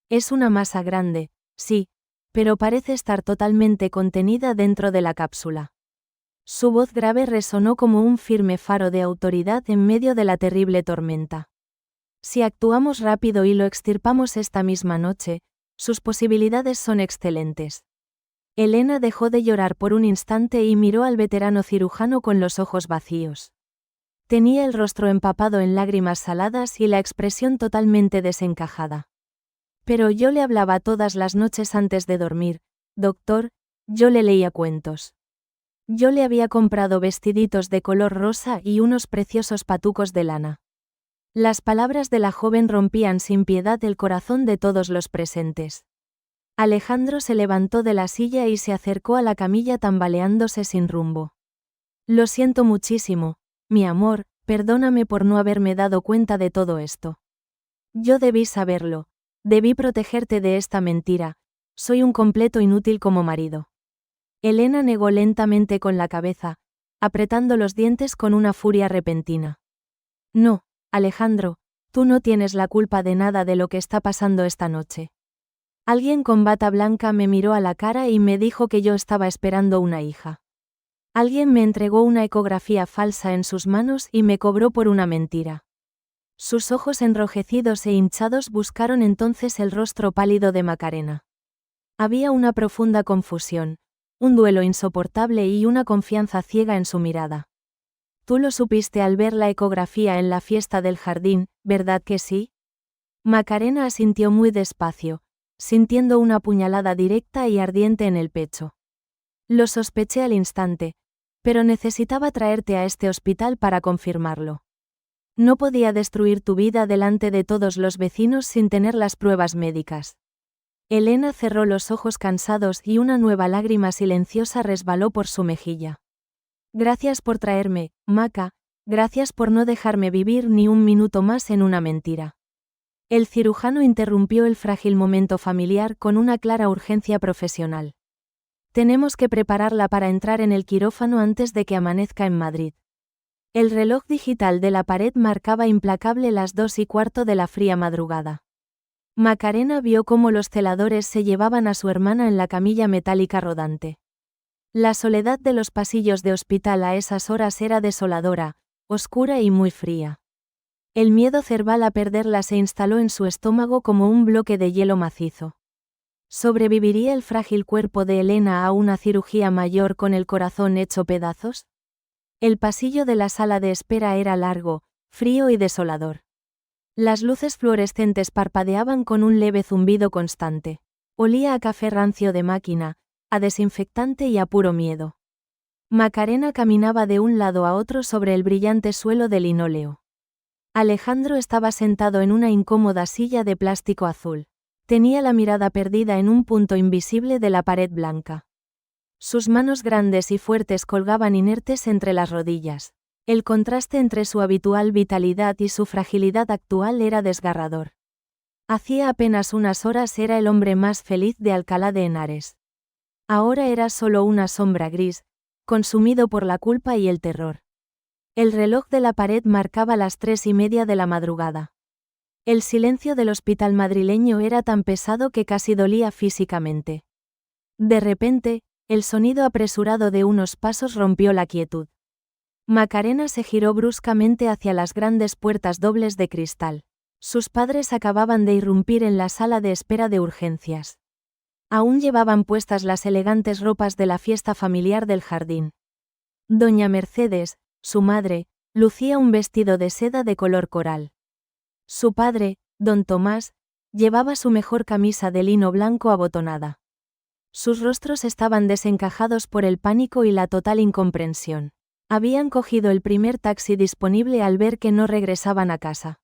Es una masa grande, sí, pero parece estar totalmente contenida dentro de la cápsula. Su voz grave resonó como un firme faro de autoridad en medio de la terrible tormenta. Si actuamos rápido y lo extirpamos esta misma noche, sus posibilidades son excelentes. Elena dejó de llorar por un instante y miró al veterano cirujano con los ojos vacíos. Tenía el rostro empapado en lágrimas saladas y la expresión totalmente desencajada. Pero yo le hablaba todas las noches antes de dormir, doctor, yo le leía cuentos. Yo le había comprado vestiditos de color rosa y unos preciosos patucos de lana. Las palabras de la joven rompían sin piedad el corazón de todos los presentes. Alejandro se levantó de la silla y se acercó a la camilla tambaleándose sin rumbo. Lo siento muchísimo, mi amor, perdóname por no haberme dado cuenta de todo esto. Yo debí saberlo, debí protegerte de esta mentira, soy un completo inútil como marido. Elena negó lentamente con la cabeza, apretando los dientes con una furia repentina. No, Alejandro, tú no tienes la culpa de nada de lo que está pasando esta noche. Alguien con bata blanca me miró a la cara y me dijo que yo estaba esperando una hija. Alguien me entregó una ecografía falsa en sus manos y me cobró por una mentira. Sus ojos enrojecidos e hinchados buscaron entonces el rostro pálido de Macarena. Había una profunda confusión, un duelo insoportable y una confianza ciega en su mirada. Tú lo supiste al ver la ecografía en la fiesta del jardín, ¿verdad que sí? Macarena asintió muy despacio, sintiendo una puñalada directa y ardiente en el pecho. Lo sospeché al instante, pero necesitaba traerte a este hospital para confirmarlo. No podía destruir tu vida delante de todos los vecinos sin tener las pruebas médicas. Elena cerró los ojos cansados y una nueva lágrima silenciosa resbaló por su mejilla. Gracias por traerme, Maca, gracias por no dejarme vivir ni un minuto más en una mentira. El cirujano interrumpió el frágil momento familiar con una clara urgencia profesional. Tenemos que prepararla para entrar en el quirófano antes de que amanezca en Madrid. El reloj digital de la pared marcaba implacable las 2:15 de la fría madrugada. Macarena vio cómo los celadores se llevaban a su hermana en la camilla metálica rodante. La soledad de los pasillos de hospital a esas horas era desoladora, oscura y muy fría. El miedo cerval a perderla se instaló en su estómago como un bloque de hielo macizo. ¿Sobreviviría el frágil cuerpo de Elena a una cirugía mayor con el corazón hecho pedazos? El pasillo de la sala de espera era largo, frío y desolador. Las luces fluorescentes parpadeaban con un leve zumbido constante. Olía a café rancio de máquina, a desinfectante y a puro miedo. Macarena caminaba de un lado a otro sobre el brillante suelo de linóleo. Alejandro estaba sentado en una incómoda silla de plástico azul. Tenía la mirada perdida en un punto invisible de la pared blanca. Sus manos grandes y fuertes colgaban inertes entre las rodillas. El contraste entre su habitual vitalidad y su fragilidad actual era desgarrador. Hacía apenas unas horas era el hombre más feliz de Alcalá de Henares. Ahora era solo una sombra gris, consumido por la culpa y el terror. El reloj de la pared marcaba las 3:30 de la madrugada. El silencio del hospital madrileño era tan pesado que casi dolía físicamente. De repente, el sonido apresurado de unos pasos rompió la quietud. Macarena se giró bruscamente hacia las grandes puertas dobles de cristal. Sus padres acababan de irrumpir en la sala de espera de urgencias. Aún llevaban puestas las elegantes ropas de la fiesta familiar del jardín. Doña Mercedes, su madre, lucía un vestido de seda de color coral. Su padre, don Tomás, llevaba su mejor camisa de lino blanco abotonada. Sus rostros estaban desencajados por el pánico y la total incomprensión. Habían cogido el primer taxi disponible al ver que no regresaban a casa.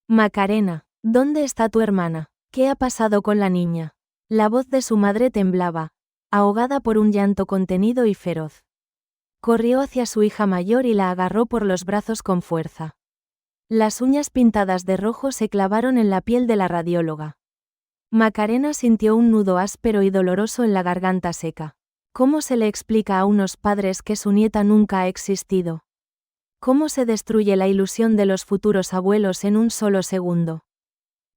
Macarena, ¿dónde está tu hermana? ¿Qué ha pasado con la niña? La voz de su madre temblaba, ahogada por un llanto contenido y feroz. Corrió hacia su hija mayor y la agarró por los brazos con fuerza. Las uñas pintadas de rojo se clavaron en la piel de la radióloga. Macarena sintió un nudo áspero y doloroso en la garganta seca. ¿Cómo se le explica a unos padres que su nieta nunca ha existido? ¿Cómo se destruye la ilusión de los futuros abuelos en un solo segundo?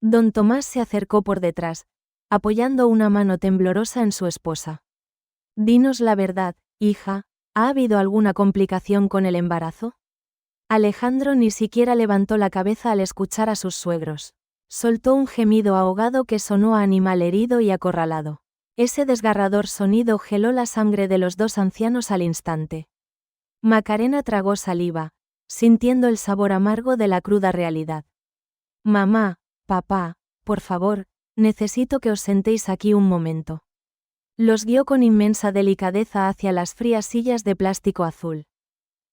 Don Tomás se acercó por detrás, apoyando una mano temblorosa en su esposa. Dinos la verdad, hija, ¿ha habido alguna complicación con el embarazo? Alejandro ni siquiera levantó la cabeza al escuchar a sus suegros. Soltó un gemido ahogado que sonó a animal herido y acorralado. Ese desgarrador sonido geló la sangre de los dos ancianos al instante. Macarena tragó saliva, sintiendo el sabor amargo de la cruda realidad. Mamá, papá, por favor, necesito que os sentéis aquí un momento. Los guió con inmensa delicadeza hacia las frías sillas de plástico azul.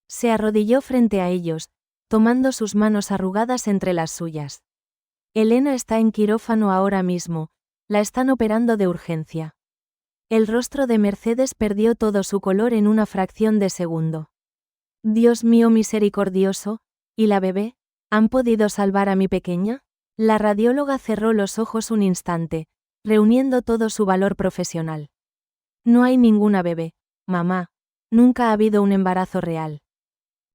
Se arrodilló frente a ellos, tomando sus manos arrugadas entre las suyas. Elena está en quirófano ahora mismo, la están operando de urgencia. El rostro de Mercedes perdió todo su color en una fracción de segundo. Dios mío misericordioso, ¿y la bebé? ¿Han podido salvar a mi pequeña? La radióloga cerró los ojos un instante, reuniendo todo su valor profesional. No hay ninguna bebé, mamá, nunca ha habido un embarazo real.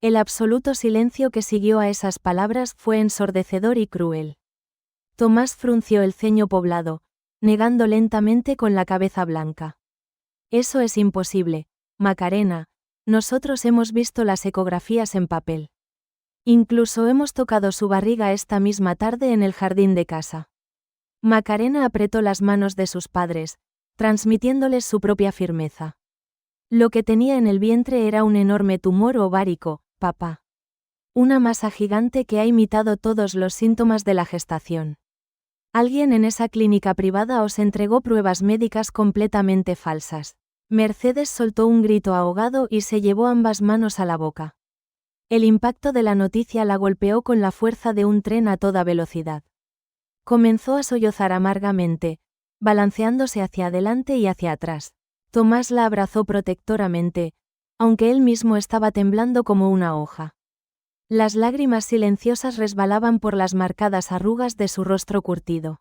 El absoluto silencio que siguió a esas palabras fue ensordecedor y cruel. Tomás frunció el ceño poblado, negando lentamente con la cabeza blanca. Eso es imposible, Macarena, nosotros hemos visto las ecografías en papel. Incluso hemos tocado su barriga esta misma tarde en el jardín de casa. Macarena apretó las manos de sus padres, transmitiéndoles su propia firmeza. Lo que tenía en el vientre era un enorme tumor ovárico, papá. Una masa gigante que ha imitado todos los síntomas de la gestación. Alguien en esa clínica privada os entregó pruebas médicas completamente falsas. Mercedes soltó un grito ahogado y se llevó ambas manos a la boca. El impacto de la noticia la golpeó con la fuerza de un tren a toda velocidad. Comenzó a sollozar amargamente, balanceándose hacia adelante y hacia atrás. Tomás la abrazó protectoramente, aunque él mismo estaba temblando como una hoja. Las lágrimas silenciosas resbalaban por las marcadas arrugas de su rostro curtido.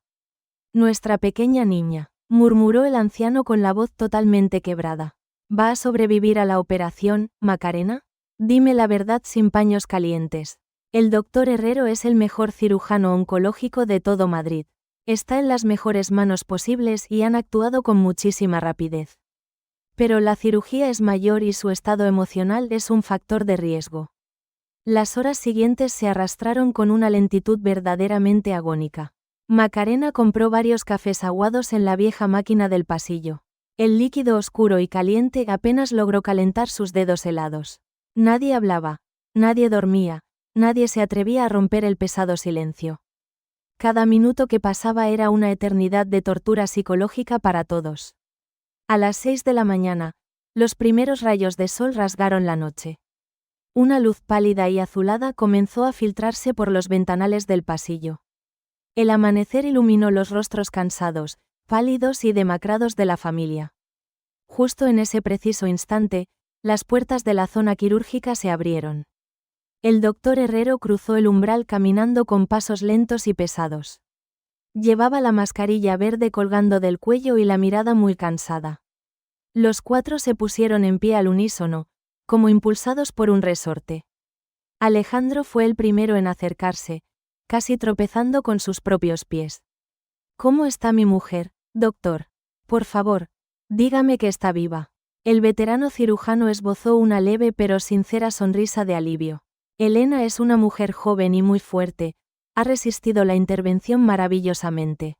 Nuestra pequeña niña, murmuró el anciano con la voz totalmente quebrada. ¿Va a sobrevivir a la operación, Macarena? Dime la verdad sin paños calientes. El doctor Herrero es el mejor cirujano oncológico de todo Madrid. Está en las mejores manos posibles y han actuado con muchísima rapidez. Pero la cirugía es mayor y su estado emocional es un factor de riesgo. Las horas siguientes se arrastraron con una lentitud verdaderamente agónica. Macarena compró varios cafés aguados en la vieja máquina del pasillo. El líquido oscuro y caliente apenas logró calentar sus dedos helados. Nadie hablaba, nadie dormía, nadie se atrevía a romper el pesado silencio. Cada minuto que pasaba era una eternidad de tortura psicológica para todos. A las 6 de la mañana, los primeros rayos de sol rasgaron la noche. Una luz pálida y azulada comenzó a filtrarse por los ventanales del pasillo. El amanecer iluminó los rostros cansados, pálidos y demacrados de la familia. Justo en ese preciso instante, las puertas de la zona quirúrgica se abrieron. El doctor Herrero cruzó el umbral caminando con pasos lentos y pesados. Llevaba la mascarilla verde colgando del cuello y la mirada muy cansada. Los cuatro se pusieron en pie al unísono, como impulsados por un resorte. Alejandro fue el primero en acercarse, casi tropezando con sus propios pies. ¿Cómo está mi mujer, doctor? Por favor, dígame que está viva. El veterano cirujano esbozó una leve pero sincera sonrisa de alivio. Elena es una mujer joven y muy fuerte, ha resistido la intervención maravillosamente.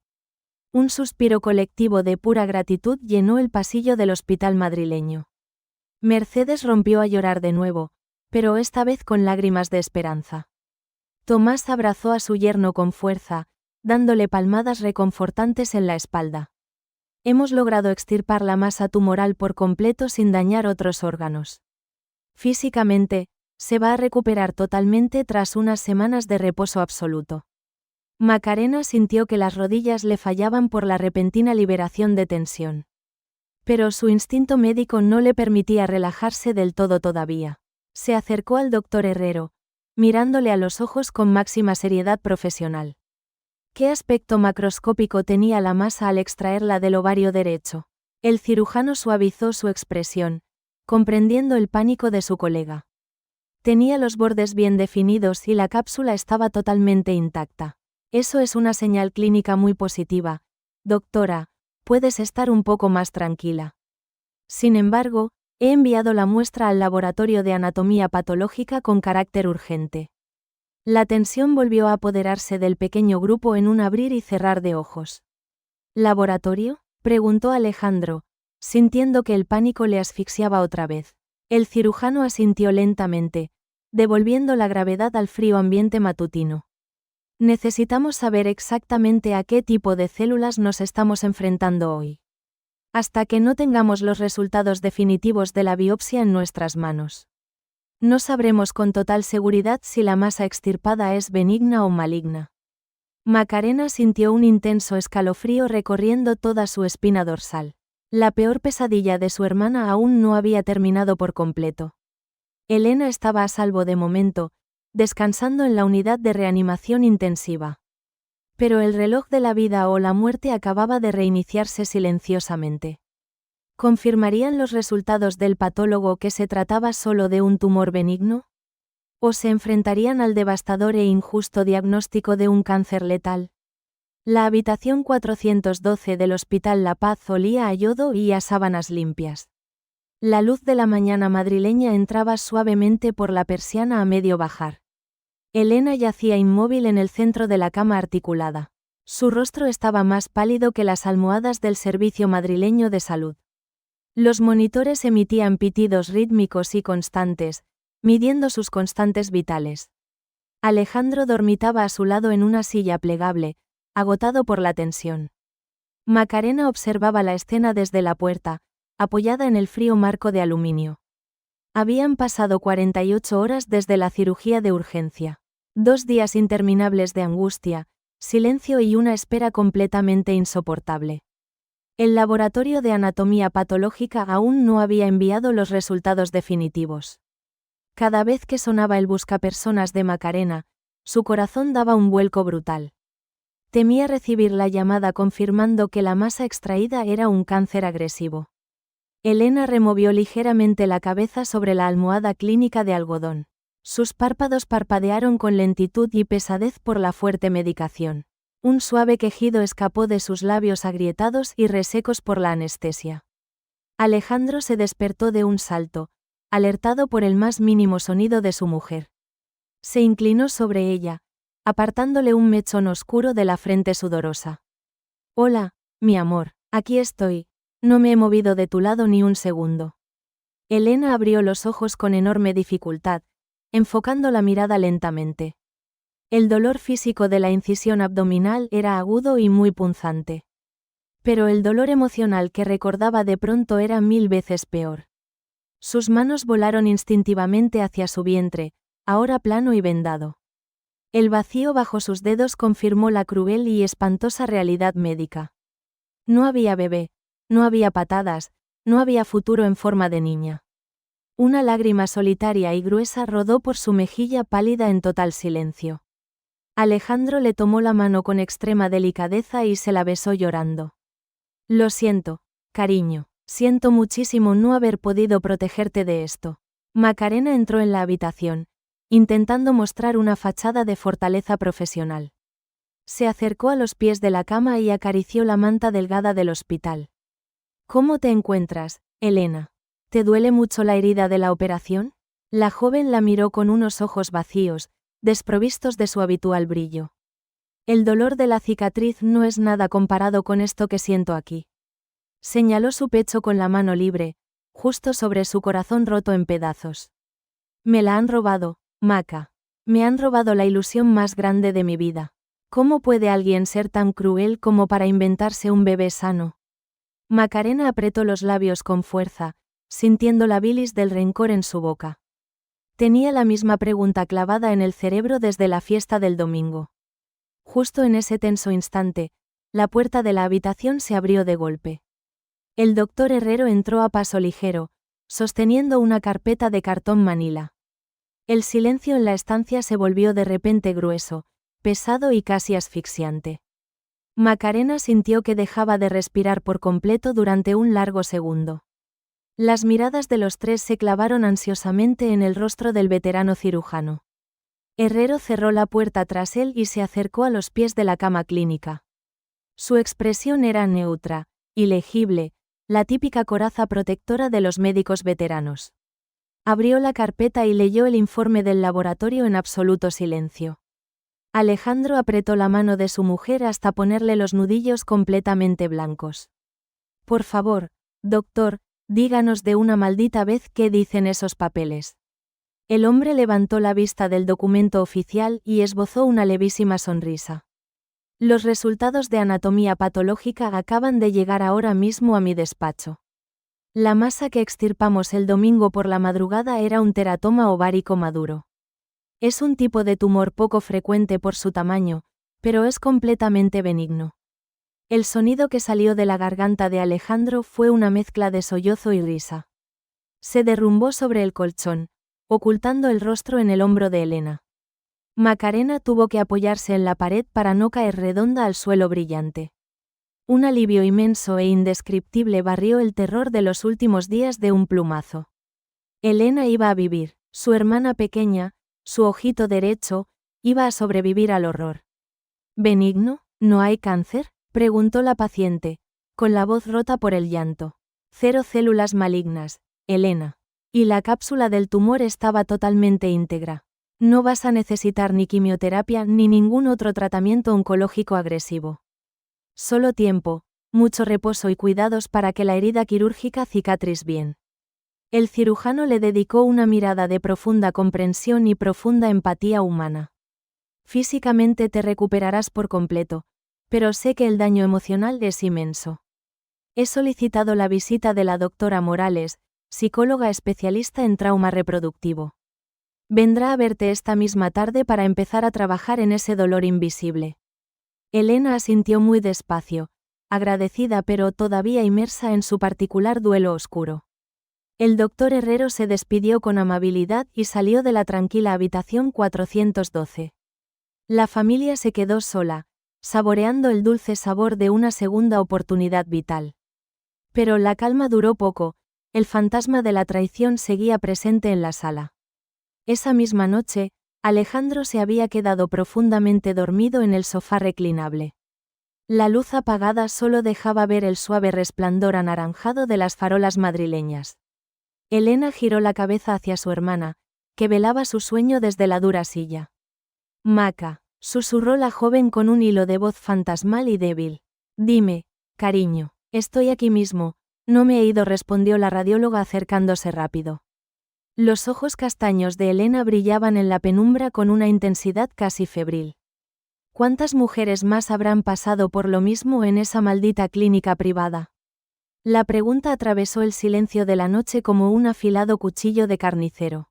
Un suspiro colectivo de pura gratitud llenó el pasillo del hospital madrileño. Mercedes rompió a llorar de nuevo, pero esta vez con lágrimas de esperanza. Tomás abrazó a su yerno con fuerza, dándole palmadas reconfortantes en la espalda. Hemos logrado extirpar la masa tumoral por completo sin dañar otros órganos. Físicamente, se va a recuperar totalmente tras unas semanas de reposo absoluto. Macarena sintió que las rodillas le fallaban por la repentina liberación de tensión. Pero su instinto médico no le permitía relajarse del todo todavía. Se acercó al doctor Herrero, mirándole a los ojos con máxima seriedad profesional. ¿Qué aspecto macroscópico tenía la masa al extraerla del ovario derecho? El cirujano suavizó su expresión, comprendiendo el pánico de su colega. Tenía los bordes bien definidos y la cápsula estaba totalmente intacta. Eso es una señal clínica muy positiva. Doctora, puedes estar un poco más tranquila. Sin embargo, he enviado la muestra al laboratorio de anatomía patológica con carácter urgente. La tensión volvió a apoderarse del pequeño grupo en un abrir y cerrar de ojos. ¿Laboratorio?, preguntó Alejandro, sintiendo que el pánico le asfixiaba otra vez. El cirujano asintió lentamente, devolviendo la gravedad al frío ambiente matutino. Necesitamos saber exactamente a qué tipo de células nos estamos enfrentando hoy. Hasta que no tengamos los resultados definitivos de la biopsia en nuestras manos, no sabremos con total seguridad si la masa extirpada es benigna o maligna. Macarena sintió un intenso escalofrío recorriendo toda su espina dorsal. La peor pesadilla de su hermana aún no había terminado por completo. Elena estaba a salvo de momento, descansando en la unidad de reanimación intensiva. Pero el reloj de la vida o la muerte acababa de reiniciarse silenciosamente. ¿Confirmarían los resultados del patólogo que se trataba solo de un tumor benigno? ¿O se enfrentarían al devastador e injusto diagnóstico de un cáncer letal? La habitación 412 del Hospital La Paz olía a yodo y a sábanas limpias. La luz de la mañana madrileña entraba suavemente por la persiana a medio bajar. Elena yacía inmóvil en el centro de la cama articulada. Su rostro estaba más pálido que las almohadas del Servicio Madrileño de Salud. Los monitores emitían pitidos rítmicos y constantes, midiendo sus constantes vitales. Alejandro dormitaba a su lado en una silla plegable, agotado por la tensión. Macarena observaba la escena desde la puerta, apoyada en el frío marco de aluminio. Habían pasado 48 horas desde la cirugía de urgencia. 2 días interminables de angustia, silencio y una espera completamente insoportable. El laboratorio de anatomía patológica aún no había enviado los resultados definitivos. Cada vez que sonaba el buscapersonas de Macarena, su corazón daba un vuelco brutal. Temía recibir la llamada confirmando que la masa extraída era un cáncer agresivo. Elena removió ligeramente la cabeza sobre la almohada clínica de algodón. Sus párpados parpadearon con lentitud y pesadez por la fuerte medicación. Un suave quejido escapó de sus labios agrietados y resecos por la anestesia. Alejandro se despertó de un salto, alertado por el más mínimo sonido de su mujer. Se inclinó sobre ella, apartándole un mechón oscuro de la frente sudorosa. Hola, mi amor, aquí estoy, no me he movido de tu lado ni un segundo. Elena abrió los ojos con enorme dificultad, enfocando la mirada lentamente. El dolor físico de la incisión abdominal era agudo y muy punzante. Pero el dolor emocional que recordaba de pronto era 1000 veces peor. Sus manos volaron instintivamente hacia su vientre, ahora plano y vendado. El vacío bajo sus dedos confirmó la cruel y espantosa realidad médica. No había bebé, no había patadas, no había futuro en forma de niña. Una lágrima solitaria y gruesa rodó por su mejilla pálida en total silencio. Alejandro le tomó la mano con extrema delicadeza y se la besó llorando. Lo siento, cariño, siento muchísimo no haber podido protegerte de esto. Macarena entró en la habitación, intentando mostrar una fachada de fortaleza profesional. Se acercó a los pies de la cama y acarició la manta delgada del hospital. ¿Cómo te encuentras, Elena? ¿Te duele mucho la herida de la operación? La joven la miró con unos ojos vacíos, desprovistos de su habitual brillo. El dolor de la cicatriz no es nada comparado con esto que siento aquí. Señaló su pecho con la mano libre, justo sobre su corazón roto en pedazos. Me la han robado, Maca. Me han robado la ilusión más grande de mi vida. ¿Cómo puede alguien ser tan cruel como para inventarse un bebé sano? Macarena apretó los labios con fuerza, sintiendo la bilis del rencor en su boca. Tenía la misma pregunta clavada en el cerebro desde la fiesta del domingo. Justo en ese tenso instante, la puerta de la habitación se abrió de golpe. El doctor Herrero entró a paso ligero, sosteniendo una carpeta de cartón manila. El silencio en la estancia se volvió de repente grueso, pesado y casi asfixiante. Macarena sintió que dejaba de respirar por completo durante un largo segundo. Las miradas de los tres se clavaron ansiosamente en el rostro del veterano cirujano. Herrero cerró la puerta tras él y se acercó a los pies de la cama clínica. Su expresión era neutra, ilegible, la típica coraza protectora de los médicos veteranos. Abrió la carpeta y leyó el informe del laboratorio en absoluto silencio. Alejandro apretó la mano de su mujer hasta ponerle los nudillos completamente blancos. Por favor, doctor, díganos de una maldita vez qué dicen esos papeles. El hombre levantó la vista del documento oficial y esbozó una levísima sonrisa. Los resultados de anatomía patológica acaban de llegar ahora mismo a mi despacho. La masa que extirpamos el domingo por la madrugada era un teratoma ovárico maduro. Es un tipo de tumor poco frecuente por su tamaño, pero es completamente benigno. El sonido que salió de la garganta de Alejandro fue una mezcla de sollozo y risa. Se derrumbó sobre el colchón, ocultando el rostro en el hombro de Elena. Macarena tuvo que apoyarse en la pared para no caer redonda al suelo brillante. Un alivio inmenso e indescriptible barrió el terror de los últimos días de un plumazo. Elena iba a vivir, su hermana pequeña, su ojito derecho, iba a sobrevivir al horror. ¿Benigno? ¿No hay cáncer?, preguntó la paciente, con la voz rota por el llanto. 0 células malignas, Elena. Y la cápsula del tumor estaba totalmente íntegra. No vas a necesitar ni quimioterapia ni ningún otro tratamiento oncológico agresivo. Solo tiempo, mucho reposo y cuidados para que la herida quirúrgica cicatriz bien. El cirujano le dedicó una mirada de profunda comprensión y profunda empatía humana. Físicamente te recuperarás por completo, pero sé que el daño emocional es inmenso. He solicitado la visita de la doctora Morales, psicóloga especialista en trauma reproductivo. Vendrá a verte esta misma tarde para empezar a trabajar en ese dolor invisible. Elena asintió muy despacio, agradecida pero todavía inmersa en su particular duelo oscuro. El doctor Herrero se despidió con amabilidad y salió de la tranquila habitación 412. La familia se quedó sola, saboreando el dulce sabor de una segunda oportunidad vital. Pero la calma duró poco, el fantasma de la traición seguía presente en la sala. Esa misma noche, Alejandro se había quedado profundamente dormido en el sofá reclinable. La luz apagada solo dejaba ver el suave resplandor anaranjado de las farolas madrileñas. Elena giró la cabeza hacia su hermana, que velaba su sueño desde la dura silla. Maca, susurró la joven con un hilo de voz fantasmal y débil. Dime, cariño, estoy aquí mismo, no me he ido, respondió la radióloga acercándose rápido. Los ojos castaños de Elena brillaban en la penumbra con una intensidad casi febril. ¿Cuántas mujeres más habrán pasado por lo mismo en esa maldita clínica privada? La pregunta atravesó el silencio de la noche como un afilado cuchillo de carnicero.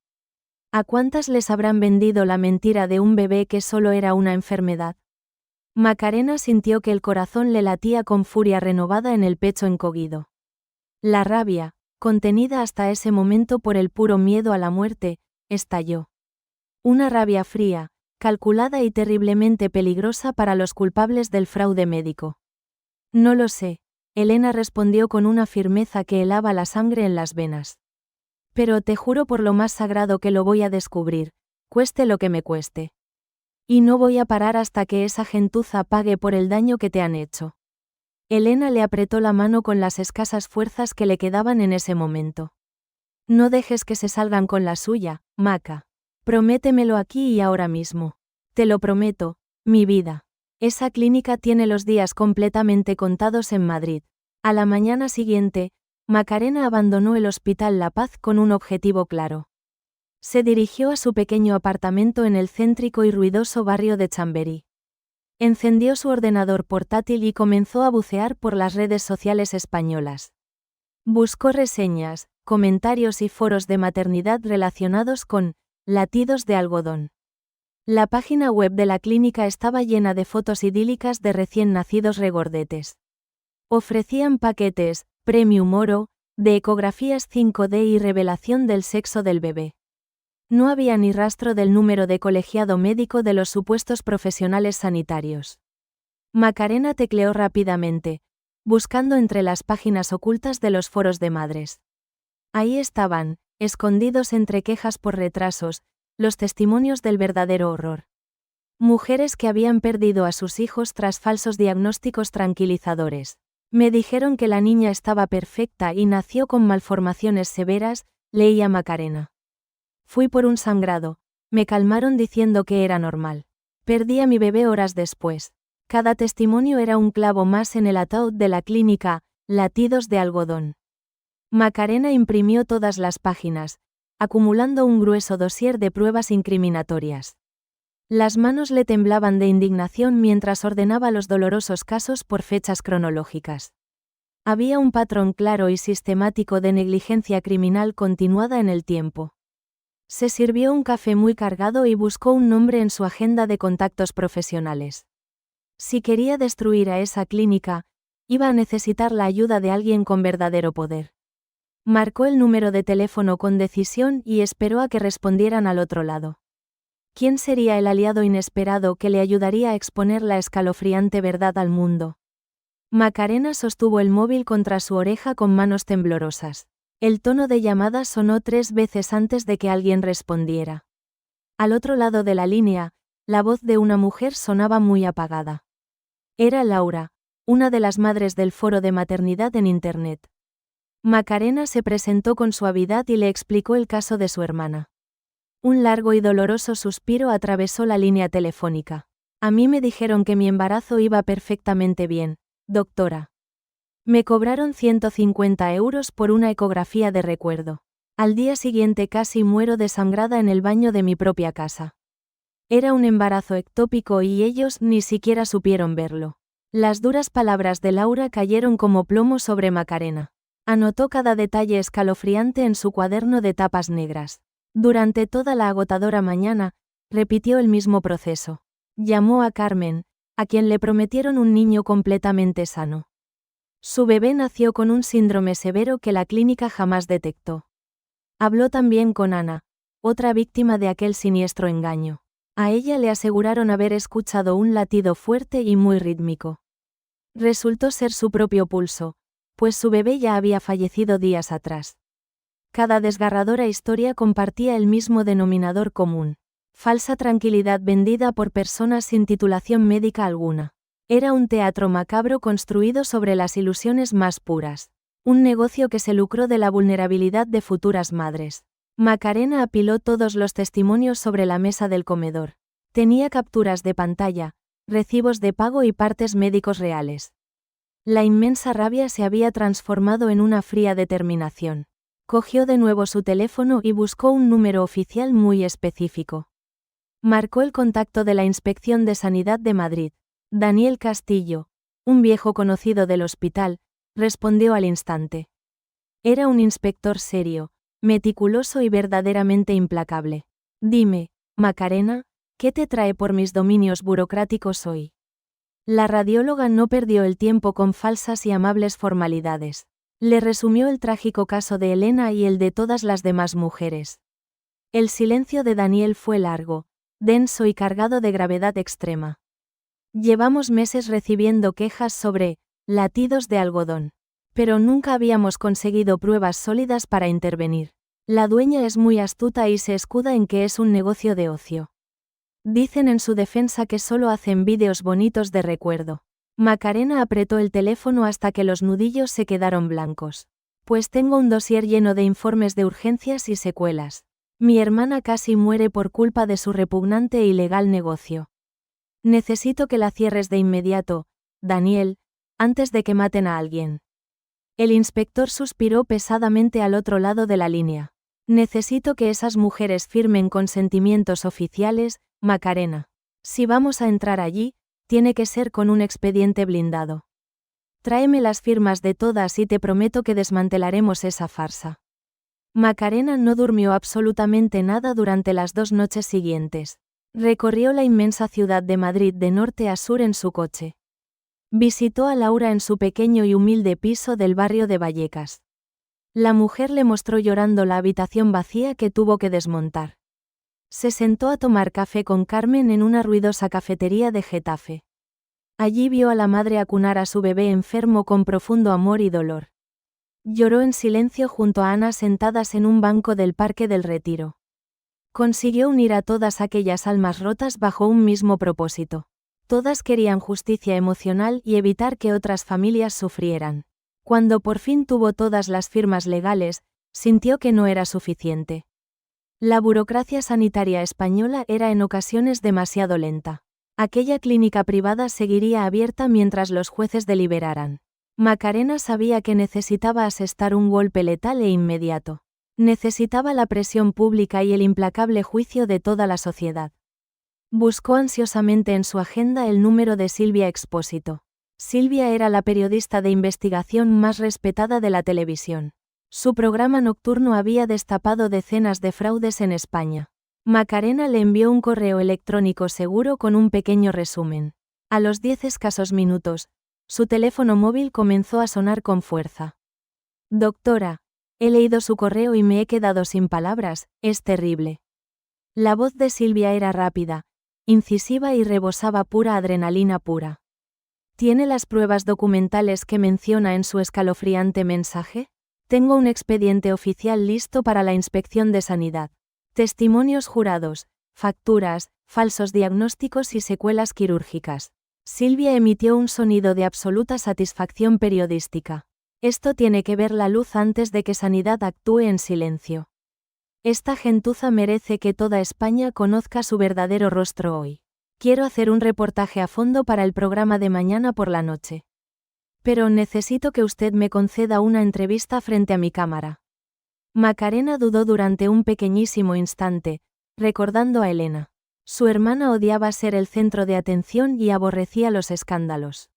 ¿A cuántas les habrán vendido la mentira de un bebé que solo era una enfermedad? Macarena sintió que el corazón le latía con furia renovada en el pecho encogido. La rabia, contenida hasta ese momento por el puro miedo a la muerte, estalló. Una rabia fría, calculada y terriblemente peligrosa para los culpables del fraude médico. No lo sé, Elena respondió con una firmeza que helaba la sangre en las venas. Pero te juro por lo más sagrado que lo voy a descubrir, cueste lo que me cueste. Y no voy a parar hasta que esa gentuza pague por el daño que te han hecho. Elena le apretó la mano con las escasas fuerzas que le quedaban en ese momento. No dejes que se salgan con la suya, Maca. Prométemelo aquí y ahora mismo. Te lo prometo, mi vida. Esa clínica tiene los días completamente contados en Madrid. A la mañana siguiente, Macarena abandonó el Hospital La Paz con un objetivo claro. Se dirigió a su pequeño apartamento en el céntrico y ruidoso barrio de Chamberí. Encendió su ordenador portátil y comenzó a bucear por las redes sociales españolas. Buscó reseñas, comentarios y foros de maternidad relacionados con latidos de algodón. La página web de la clínica estaba llena de fotos idílicas de recién nacidos regordetes. Ofrecían paquetes, premium oro, de ecografías 5D y revelación del sexo del bebé. No había ni rastro del número de colegiado médico de los supuestos profesionales sanitarios. Macarena tecleó rápidamente, buscando entre las páginas ocultas de los foros de madres. Ahí estaban, escondidos entre quejas por retrasos, los testimonios del verdadero horror. Mujeres que habían perdido a sus hijos tras falsos diagnósticos tranquilizadores. Me dijeron que la niña estaba perfecta y nació con malformaciones severas, leía Macarena. Fui por un sangrado, me calmaron diciendo que era normal. Perdí a mi bebé horas después. Cada testimonio era un clavo más en el ataúd de la clínica, latidos de algodón. Macarena imprimió todas las páginas, acumulando un grueso dossier de pruebas incriminatorias. Las manos le temblaban de indignación mientras ordenaba los dolorosos casos por fechas cronológicas. Había un patrón claro y sistemático de negligencia criminal continuada en el tiempo. Se sirvió un café muy cargado y buscó un nombre en su agenda de contactos profesionales. Si quería destruir a esa clínica, iba a necesitar la ayuda de alguien con verdadero poder. Marcó el número de teléfono con decisión y esperó a que respondieran al otro lado. ¿Quién sería el aliado inesperado que le ayudaría a exponer la escalofriante verdad al mundo? Macarena sostuvo el móvil contra su oreja con manos temblorosas. El tono de llamada sonó 3 veces antes de que alguien respondiera. Al otro lado de la línea, la voz de una mujer sonaba muy apagada. Era Laura, una de las madres del foro de maternidad en Internet. Macarena se presentó con suavidad y le explicó el caso de su hermana. Un largo y doloroso suspiro atravesó la línea telefónica. A mí me dijeron que mi embarazo iba perfectamente bien, doctora. Me cobraron 150 euros por una ecografía de recuerdo. Al día siguiente casi muero desangrada en el baño de mi propia casa. Era un embarazo ectópico y ellos ni siquiera supieron verlo. Las duras palabras de Laura cayeron como plomo sobre Macarena. Anotó cada detalle escalofriante en su cuaderno de tapas negras. Durante toda la agotadora mañana, repitió el mismo proceso. Llamó a Carmen, a quien le prometieron un niño completamente sano. Su bebé nació con un síndrome severo que la clínica jamás detectó. Habló también con Ana, otra víctima de aquel siniestro engaño. A ella le aseguraron haber escuchado un latido fuerte y muy rítmico. Resultó ser su propio pulso, pues su bebé ya había fallecido días atrás. Cada desgarradora historia compartía el mismo denominador común: falsa tranquilidad vendida por personas sin titulación médica alguna. Era un teatro macabro construido sobre las ilusiones más puras. Un negocio que se lucró de la vulnerabilidad de futuras madres. Macarena apiló todos los testimonios sobre la mesa del comedor. Tenía capturas de pantalla, recibos de pago y partes médicos reales. La inmensa rabia se había transformado en una fría determinación. Cogió de nuevo su teléfono y buscó un número oficial muy específico. Marcó el contacto de la Inspección de Sanidad de Madrid. Daniel Castillo, un viejo conocido del hospital, respondió al instante. Era un inspector serio, meticuloso y verdaderamente implacable. Dime, Macarena, ¿qué te trae por mis dominios burocráticos hoy? La radióloga no perdió el tiempo con falsas y amables formalidades. Le resumió el trágico caso de Elena y el de todas las demás mujeres. El silencio de Daniel fue largo, denso y cargado de gravedad extrema. Llevamos meses recibiendo quejas sobre latidos de algodón. Pero nunca habíamos conseguido pruebas sólidas para intervenir. La dueña es muy astuta y se escuda en que es un negocio de ocio. Dicen en su defensa que solo hacen vídeos bonitos de recuerdo. Macarena apretó el teléfono hasta que los nudillos se quedaron blancos. Pues tengo un dossier lleno de informes de urgencias y secuelas. Mi hermana casi muere por culpa de su repugnante e ilegal negocio. Necesito que la cierres de inmediato, Daniel, antes de que maten a alguien. El inspector suspiró pesadamente al otro lado de la línea. Necesito que esas mujeres firmen consentimientos oficiales, Macarena. Si vamos a entrar allí, tiene que ser con un expediente blindado. Tráeme las firmas de todas y te prometo que desmantelaremos esa farsa. Macarena no durmió absolutamente nada durante las 2 noches siguientes. Recorrió la inmensa ciudad de Madrid de norte a sur en su coche. Visitó a Laura en su pequeño y humilde piso del barrio de Vallecas. La mujer le mostró llorando la habitación vacía que tuvo que desmontar. Se sentó a tomar café con Carmen en una ruidosa cafetería de Getafe. Allí vio a la madre acunar a su bebé enfermo con profundo amor y dolor. Lloró en silencio junto a Ana sentadas en un banco del Parque del Retiro. Consiguió unir a todas aquellas almas rotas bajo un mismo propósito. Todas querían justicia emocional y evitar que otras familias sufrieran. Cuando por fin tuvo todas las firmas legales, sintió que no era suficiente. La burocracia sanitaria española era en ocasiones demasiado lenta. Aquella clínica privada seguiría abierta mientras los jueces deliberaran. Macarena sabía que necesitaba asestar un golpe letal e inmediato. Necesitaba la presión pública y el implacable juicio de toda la sociedad. Buscó ansiosamente en su agenda el número de Silvia Expósito. Silvia era la periodista de investigación más respetada de la televisión. Su programa nocturno había destapado decenas de fraudes en España. Macarena le envió un correo electrónico seguro con un pequeño resumen. A los 10 escasos minutos, su teléfono móvil comenzó a sonar con fuerza. Doctora, he leído su correo y me he quedado sin palabras, es terrible. La voz de Silvia era rápida, incisiva y rebosaba pura adrenalina pura. ¿Tiene las pruebas documentales que menciona en su escalofriante mensaje? Tengo un expediente oficial listo para la inspección de sanidad. Testimonios jurados, facturas, falsos diagnósticos y secuelas quirúrgicas. Silvia emitió un sonido de absoluta satisfacción periodística. Esto tiene que ver la luz antes de que Sanidad actúe en silencio. Esta gentuza merece que toda España conozca su verdadero rostro hoy. Quiero hacer un reportaje a fondo para el programa de mañana por la noche. Pero necesito que usted me conceda una entrevista frente a mi cámara. Macarena dudó durante un pequeñísimo instante, recordando a Elena. Su hermana odiaba ser el centro de atención y aborrecía los escándalos.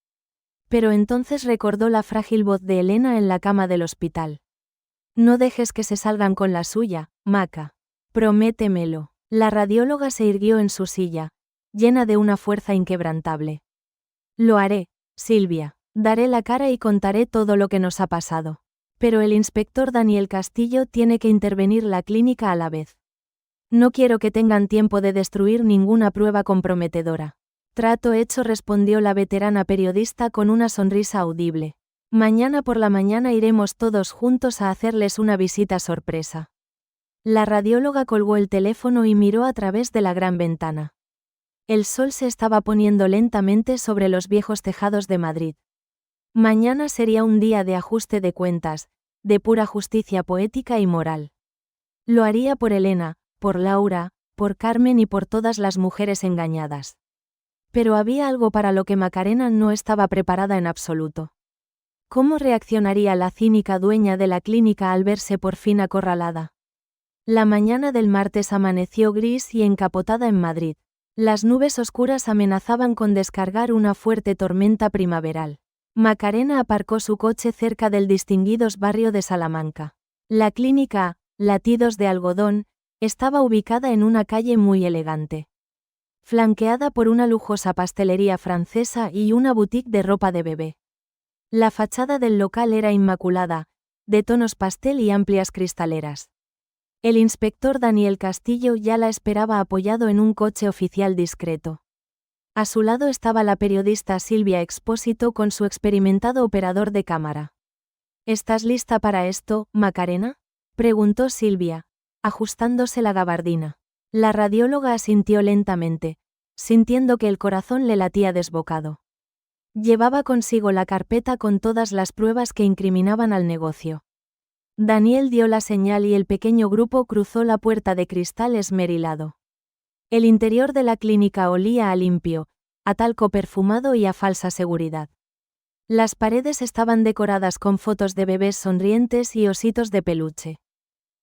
Pero entonces recordó la frágil voz de Elena en la cama del hospital. No dejes que se salgan con la suya, Maca. Prométemelo. La radióloga se irguió en su silla, llena de una fuerza inquebrantable. Lo haré, Silvia. Daré la cara y contaré todo lo que nos ha pasado. Pero el inspector Daniel Castillo tiene que intervenir la clínica a la vez. No quiero que tengan tiempo de destruir ninguna prueba comprometedora. Trato hecho, respondió la veterana periodista con una sonrisa audible. Mañana por la mañana iremos todos juntos a hacerles una visita sorpresa. La radióloga colgó el teléfono y miró a través de la gran ventana. El sol se estaba poniendo lentamente sobre los viejos tejados de Madrid. Mañana sería un día de ajuste de cuentas, de pura justicia poética y moral. Lo haría por Elena, por Laura, por Carmen y por todas las mujeres engañadas. Pero había algo para lo que Macarena no estaba preparada en absoluto. ¿Cómo reaccionaría la cínica dueña de la clínica al verse por fin acorralada? La mañana del martes amaneció gris y encapotada en Madrid. Las nubes oscuras amenazaban con descargar una fuerte tormenta primaveral. Macarena aparcó su coche cerca del distinguido barrio de Salamanca. La clínica, Latidos de Algodón, estaba ubicada en una calle muy elegante, flanqueada por una lujosa pastelería francesa y una boutique de ropa de bebé. La fachada del local era inmaculada, de tonos pastel y amplias cristaleras. El inspector Daniel Castillo ya la esperaba apoyado en un coche oficial discreto. A su lado estaba la periodista Silvia Expósito con su experimentado operador de cámara. ¿Estás lista para esto, Macarena?, preguntó Silvia, ajustándose la gabardina. La radióloga asintió lentamente, sintiendo que el corazón le latía desbocado. Llevaba consigo la carpeta con todas las pruebas que incriminaban al negocio. Daniel dio la señal y el pequeño grupo cruzó la puerta de cristal esmerilado. El interior de la clínica olía a limpio, a talco perfumado y a falsa seguridad. Las paredes estaban decoradas con fotos de bebés sonrientes y ositos de peluche.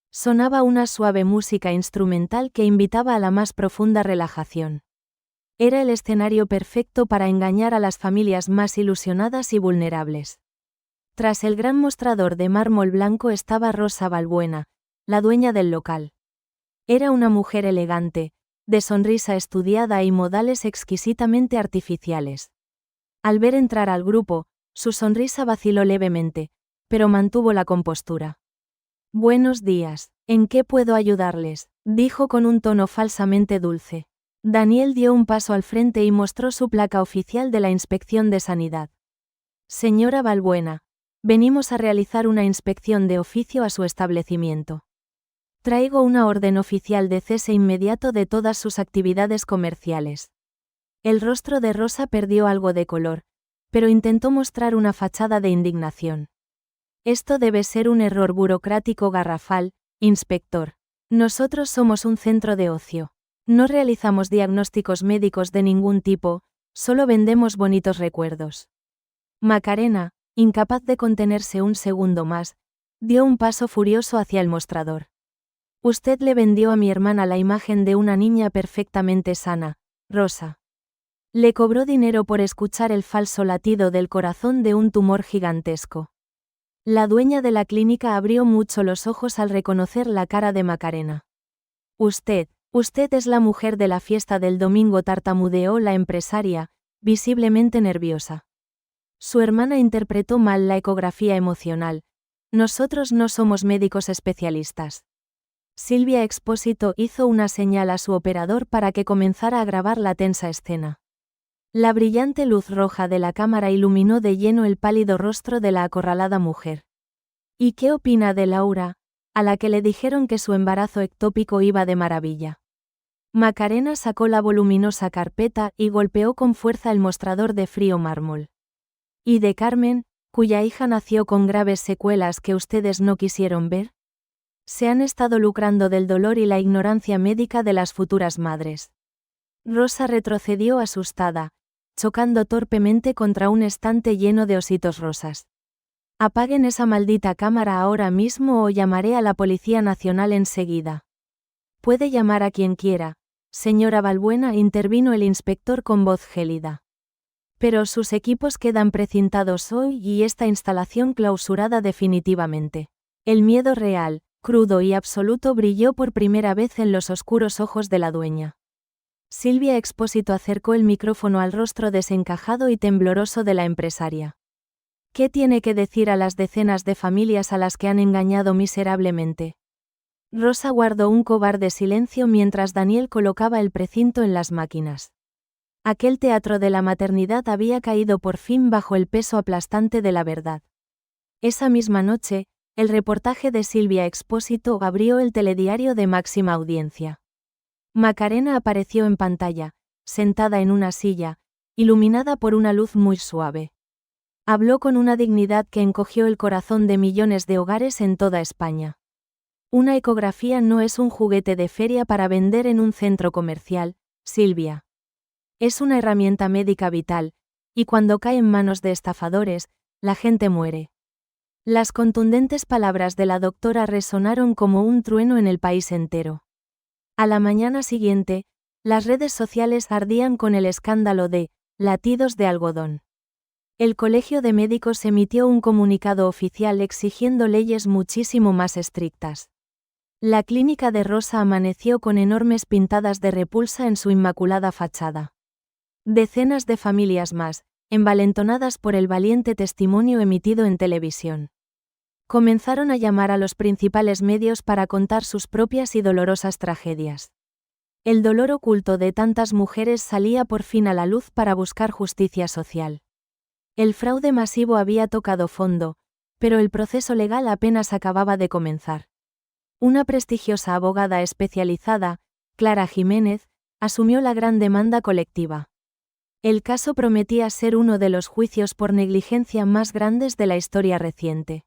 Sonaba una suave música instrumental que invitaba a la más profunda relajación. Era el escenario perfecto para engañar a las familias más ilusionadas y vulnerables. Tras el gran mostrador de mármol blanco estaba Rosa Balbuena, la dueña del local. Era una mujer elegante, de sonrisa estudiada y modales exquisitamente artificiales. Al ver entrar al grupo, su sonrisa vaciló levemente, pero mantuvo la compostura. «Buenos días, ¿en qué puedo ayudarles?», dijo con un tono falsamente dulce. Daniel dio un paso al frente y mostró su placa oficial de la Inspección de Sanidad. «Señora Balbuena, venimos a realizar una inspección de oficio a su establecimiento. Traigo una orden oficial de cese inmediato de todas sus actividades comerciales». El rostro de Rosa perdió algo de color, pero intentó mostrar una fachada de indignación. «Esto debe ser un error burocrático garrafal, inspector. Nosotros somos un centro de ocio. No realizamos diagnósticos médicos de ningún tipo, solo vendemos bonitos recuerdos». Macarena, incapaz de contenerse un segundo más, dio un paso furioso hacia el mostrador. «Usted le vendió a mi hermana la imagen de una niña perfectamente sana, Rosa. Le cobró dinero por escuchar el falso latido del corazón de un tumor gigantesco». La dueña de la clínica abrió mucho los ojos al reconocer la cara de Macarena. Usted es la mujer de la fiesta del domingo», tartamudeó la empresaria, visiblemente nerviosa. Su hermana interpretó mal la ecografía emocional. «Nosotros no somos médicos especialistas». Silvia Expósito hizo una señal a su operador para que comenzara a grabar la tensa escena. La brillante luz roja de la cámara iluminó de lleno el pálido rostro de la acorralada mujer. «¿Y qué opina de Laura?», a la que le dijeron que su embarazo ectópico iba de maravilla. Macarena sacó la voluminosa carpeta y golpeó con fuerza el mostrador de frío mármol. «¿Y de Carmen, cuya hija nació con graves secuelas que ustedes no quisieron ver? Se han estado lucrando del dolor y la ignorancia médica de las futuras madres». Rosa retrocedió asustada, chocando torpemente contra un estante lleno de ositos rosas. «Apaguen esa maldita cámara ahora mismo o llamaré a la Policía Nacional enseguida». «Puede llamar a quien quiera, señora Balbuena», intervino el inspector con voz gélida. «Pero sus equipos quedan precintados hoy y esta instalación clausurada definitivamente». El miedo real, crudo y absoluto brilló por primera vez en los oscuros ojos de la dueña. Silvia Expósito acercó el micrófono al rostro desencajado y tembloroso de la empresaria. «¿Qué tiene que decir a las decenas de familias a las que han engañado miserablemente?». Rosa guardó un cobarde silencio mientras Daniel colocaba el precinto en las máquinas. Aquel teatro de la maternidad había caído por fin bajo el peso aplastante de la verdad. Esa misma noche, el reportaje de Silvia Expósito abrió el telediario de máxima audiencia. Macarena apareció en pantalla, sentada en una silla, iluminada por una luz muy suave. Habló con una dignidad que encogió el corazón de millones de hogares en toda España. «Una ecografía no es un juguete de feria para vender en un centro comercial, Silvia. Es una herramienta médica vital, y cuando cae en manos de estafadores, la gente muere. Las contundentes palabras de la doctora resonaron como un trueno en el país entero. A la mañana siguiente, las redes sociales ardían con el escándalo de latidos de algodón. El Colegio de Médicos emitió un comunicado oficial exigiendo leyes muchísimo más estrictas. La clínica de Rosa amaneció con enormes pintadas de repulsa en su inmaculada fachada. Decenas de familias más, envalentonadas por el valiente testimonio emitido en televisión, comenzaron a llamar a los principales medios para contar sus propias y dolorosas tragedias. El dolor oculto de tantas mujeres salía por fin a la luz para buscar justicia social. El fraude masivo había tocado fondo, pero el proceso legal apenas acababa de comenzar. Una prestigiosa abogada especializada, Clara Jiménez, asumió la gran demanda colectiva. El caso prometía ser uno de los juicios por negligencia más grandes de la historia reciente.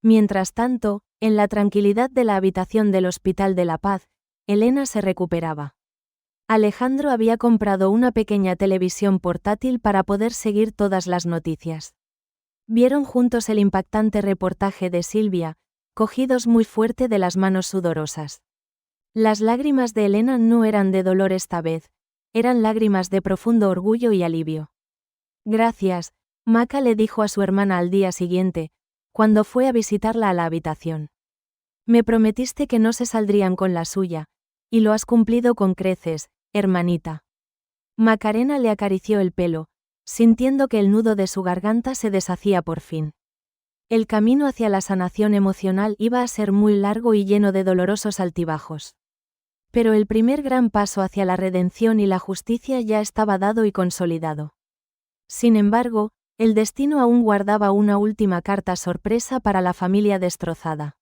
Mientras tanto, en la tranquilidad de la habitación del Hospital de la Paz, Elena se recuperaba. Alejandro había comprado una pequeña televisión portátil para poder seguir todas las noticias. Vieron juntos el impactante reportaje de Silvia, cogidos muy fuerte de las manos sudorosas. Las lágrimas de Elena no eran de dolor esta vez, eran lágrimas de profundo orgullo y alivio. Gracias, Maca le dijo a su hermana al día siguiente, cuando fue a visitarla a la habitación. Me prometiste que no se saldrían con la suya, y lo has cumplido con creces, hermanita. Macarena le acarició el pelo, sintiendo que el nudo de su garganta se deshacía por fin. El camino hacia la sanación emocional iba a ser muy largo y lleno de dolorosos altibajos. Pero el primer gran paso hacia la redención y la justicia ya estaba dado y consolidado. Sin embargo, el destino aún guardaba una última carta sorpresa para la familia destrozada.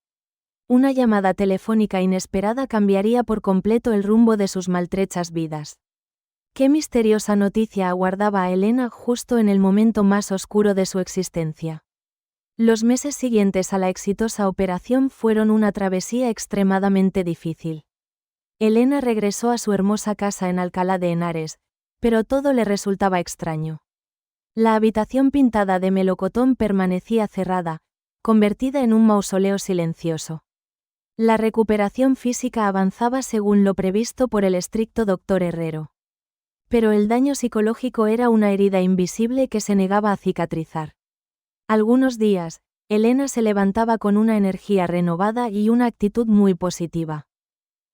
Una llamada telefónica inesperada cambiaría por completo el rumbo de sus maltrechas vidas. Qué misteriosa noticia aguardaba a Elena justo en el momento más oscuro de su existencia. Los meses siguientes a la exitosa operación fueron una travesía extremadamente difícil. Elena regresó a su hermosa casa en Alcalá de Henares, pero todo le resultaba extraño. La habitación pintada de melocotón permanecía cerrada, convertida en un mausoleo silencioso. La recuperación física avanzaba según lo previsto por el estricto doctor Herrero. Pero el daño psicológico era una herida invisible que se negaba a cicatrizar. Algunos días, Elena se levantaba con una energía renovada y una actitud muy positiva.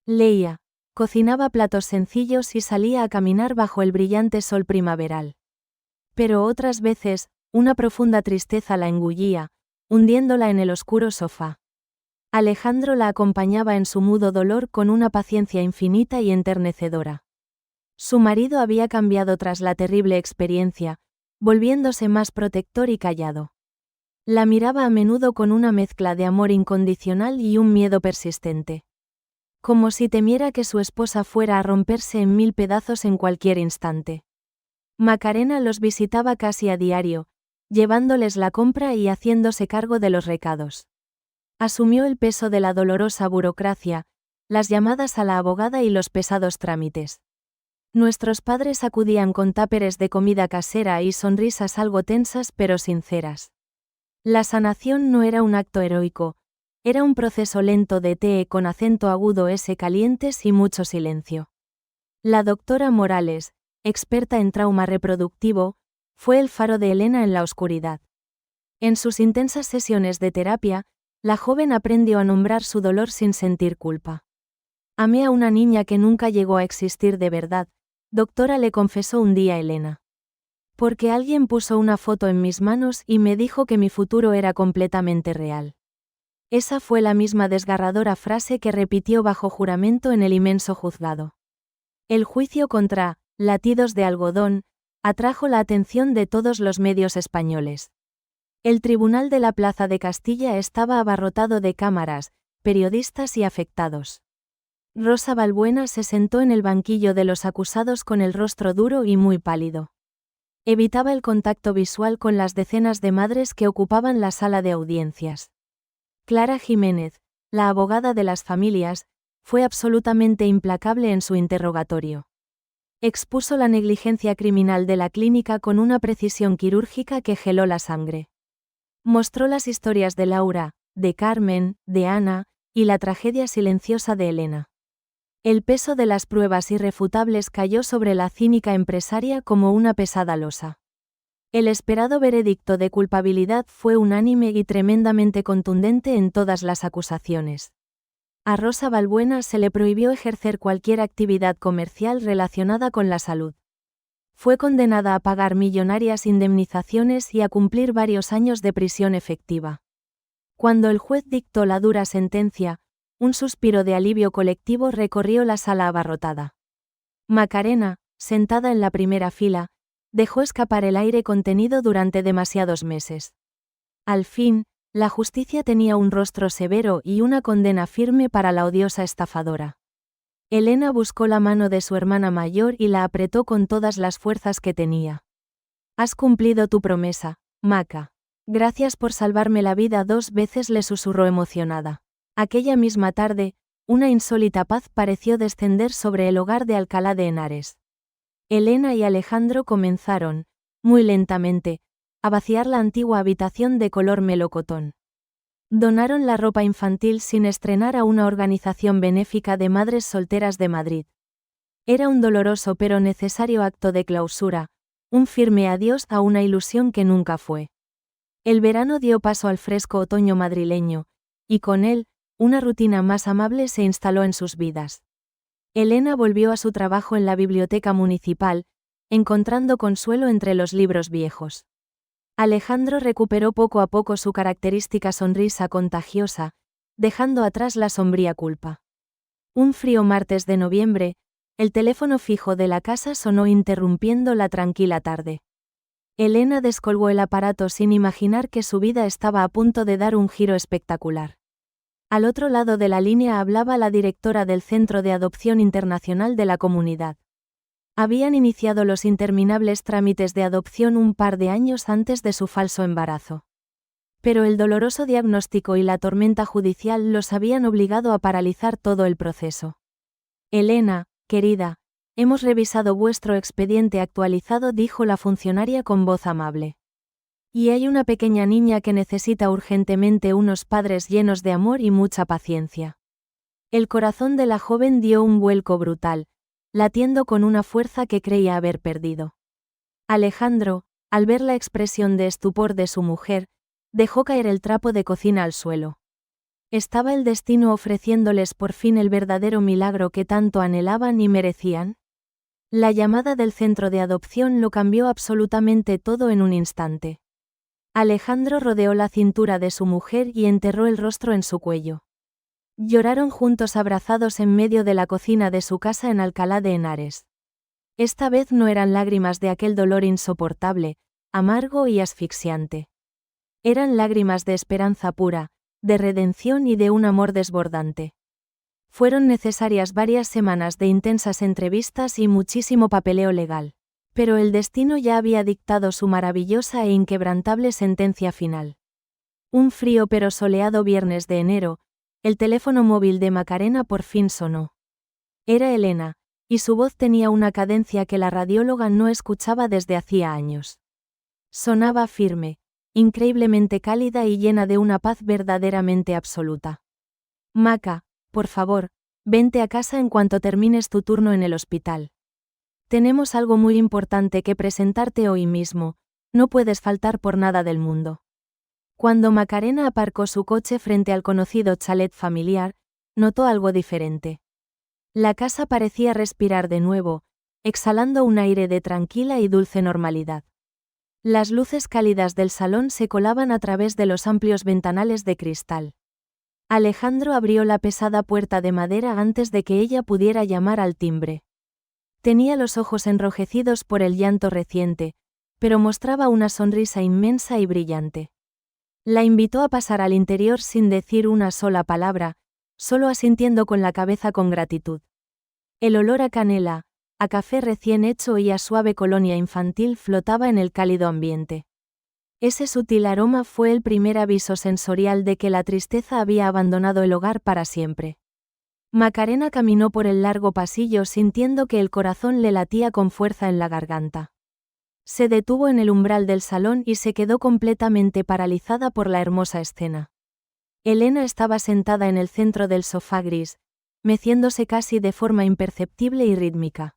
Leía, cocinaba platos sencillos y salía a caminar bajo el brillante sol primaveral. Pero otras veces, una profunda tristeza la engullía, hundiéndola en el oscuro sofá. Alejandro la acompañaba en su mudo dolor con una paciencia infinita y enternecedora. Su marido había cambiado tras la terrible experiencia, volviéndose más protector y callado. La miraba a menudo con una mezcla de amor incondicional y un miedo persistente. Como si temiera que su esposa fuera a romperse en mil pedazos en cualquier instante. Macarena los visitaba casi a diario, llevándoles la compra y haciéndose cargo de los recados. Asumió el peso de la dolorosa burocracia, las llamadas a la abogada y los pesados trámites. Nuestros padres acudían con táperes de comida casera y sonrisas algo tensas pero sinceras. La sanación no era un acto heroico, era un proceso lento de TE con acento agudo S calientes y mucho silencio. La doctora Morales, experta en trauma reproductivo, fue el faro de Elena en la oscuridad. En sus intensas sesiones de terapia, la joven aprendió a nombrar su dolor sin sentir culpa. Amé a una niña que nunca llegó a existir de verdad, doctora, le confesó un día Elena. Porque alguien puso una foto en mis manos y me dijo que mi futuro era completamente real. Esa fue la misma desgarradora frase que repitió bajo juramento en el inmenso juzgado. El juicio contra latidos de algodón atrajo la atención de todos los medios españoles. El tribunal de la Plaza de Castilla estaba abarrotado de cámaras, periodistas y afectados. Rosa Balbuena se sentó en el banquillo de los acusados con el rostro duro y muy pálido. Evitaba el contacto visual con las decenas de madres que ocupaban la sala de audiencias. Clara Jiménez, la abogada de las familias, fue absolutamente implacable en su interrogatorio. Expuso la negligencia criminal de la clínica con una precisión quirúrgica que geló la sangre. Mostró las historias de Laura, de Carmen, de Ana, y la tragedia silenciosa de Elena. El peso de las pruebas irrefutables cayó sobre la cínica empresaria como una pesada losa. El esperado veredicto de culpabilidad fue unánime y tremendamente contundente en todas las acusaciones. A Rosa Balbuena se le prohibió ejercer cualquier actividad comercial relacionada con la salud. Fue condenada a pagar millonarias indemnizaciones y a cumplir varios años de prisión efectiva. Cuando el juez dictó la dura sentencia, un suspiro de alivio colectivo recorrió la sala abarrotada. Macarena, sentada en la primera fila, dejó escapar el aire contenido durante demasiados meses. Al fin, la justicia tenía un rostro severo y una condena firme para la odiosa estafadora. Elena buscó la mano de su hermana mayor y la apretó con todas las fuerzas que tenía. «Has cumplido tu promesa, Maca. Gracias por salvarme la vida 2 veces», le susurró emocionada. Aquella misma tarde, una insólita paz pareció descender sobre el hogar de Alcalá de Henares. Elena y Alejandro comenzaron, muy lentamente, a vaciar la antigua habitación de color melocotón. Donaron la ropa infantil sin estrenar a una organización benéfica de madres solteras de Madrid. Era un doloroso pero necesario acto de clausura, un firme adiós a una ilusión que nunca fue. El verano dio paso al fresco otoño madrileño, y con él, una rutina más amable se instaló en sus vidas. Elena volvió a su trabajo en la biblioteca municipal, encontrando consuelo entre los libros viejos. Alejandro recuperó poco a poco su característica sonrisa contagiosa, dejando atrás la sombría culpa. Un frío martes de noviembre, el teléfono fijo de la casa sonó interrumpiendo la tranquila tarde. Elena descolgó el aparato sin imaginar que su vida estaba a punto de dar un giro espectacular. Al otro lado de la línea hablaba la directora del Centro de Adopción Internacional de la comunidad. Habían iniciado los interminables trámites de adopción un par de años antes de su falso embarazo. Pero el doloroso diagnóstico y la tormenta judicial los habían obligado a paralizar todo el proceso. «Elena, querida, hemos revisado vuestro expediente actualizado», dijo la funcionaria con voz amable. «Y hay una pequeña niña que necesita urgentemente unos padres llenos de amor y mucha paciencia». El corazón de la joven dio un vuelco brutal, latiendo con una fuerza que creía haber perdido. Alejandro, al ver la expresión de estupor de su mujer, dejó caer el trapo de cocina al suelo. ¿Estaba el destino ofreciéndoles por fin el verdadero milagro que tanto anhelaban y merecían? La llamada del centro de adopción lo cambió absolutamente todo en un instante. Alejandro rodeó la cintura de su mujer y enterró el rostro en su cuello. Lloraron juntos abrazados en medio de la cocina de su casa en Alcalá de Henares. Esta vez no eran lágrimas de aquel dolor insoportable, amargo y asfixiante. Eran lágrimas de esperanza pura, de redención y de un amor desbordante. Fueron necesarias varias semanas de intensas entrevistas y muchísimo papeleo legal, pero el destino ya había dictado su maravillosa e inquebrantable sentencia final. Un frío pero soleado viernes de enero, el teléfono móvil de Macarena por fin sonó. Era Elena, y su voz tenía una cadencia que la radióloga no escuchaba desde hacía años. Sonaba firme, increíblemente cálida y llena de una paz verdaderamente absoluta. «Maca, por favor, vente a casa en cuanto termines tu turno en el hospital. Tenemos algo muy importante que presentarte hoy mismo, no puedes faltar por nada del mundo». Cuando Macarena aparcó su coche frente al conocido chalet familiar, notó algo diferente. La casa parecía respirar de nuevo, exhalando un aire de tranquila y dulce normalidad. Las luces cálidas del salón se colaban a través de los amplios ventanales de cristal. Alejandro abrió la pesada puerta de madera antes de que ella pudiera llamar al timbre. Tenía los ojos enrojecidos por el llanto reciente, pero mostraba una sonrisa inmensa y brillante. La invitó a pasar al interior sin decir una sola palabra, solo asintiendo con la cabeza con gratitud. El olor a canela, a café recién hecho y a suave colonia infantil flotaba en el cálido ambiente. Ese sutil aroma fue el primer aviso sensorial de que la tristeza había abandonado el hogar para siempre. Macarena caminó por el largo pasillo sintiendo que el corazón le latía con fuerza en la garganta. Se detuvo en el umbral del salón y se quedó completamente paralizada por la hermosa escena. Elena estaba sentada en el centro del sofá gris, meciéndose casi de forma imperceptible y rítmica.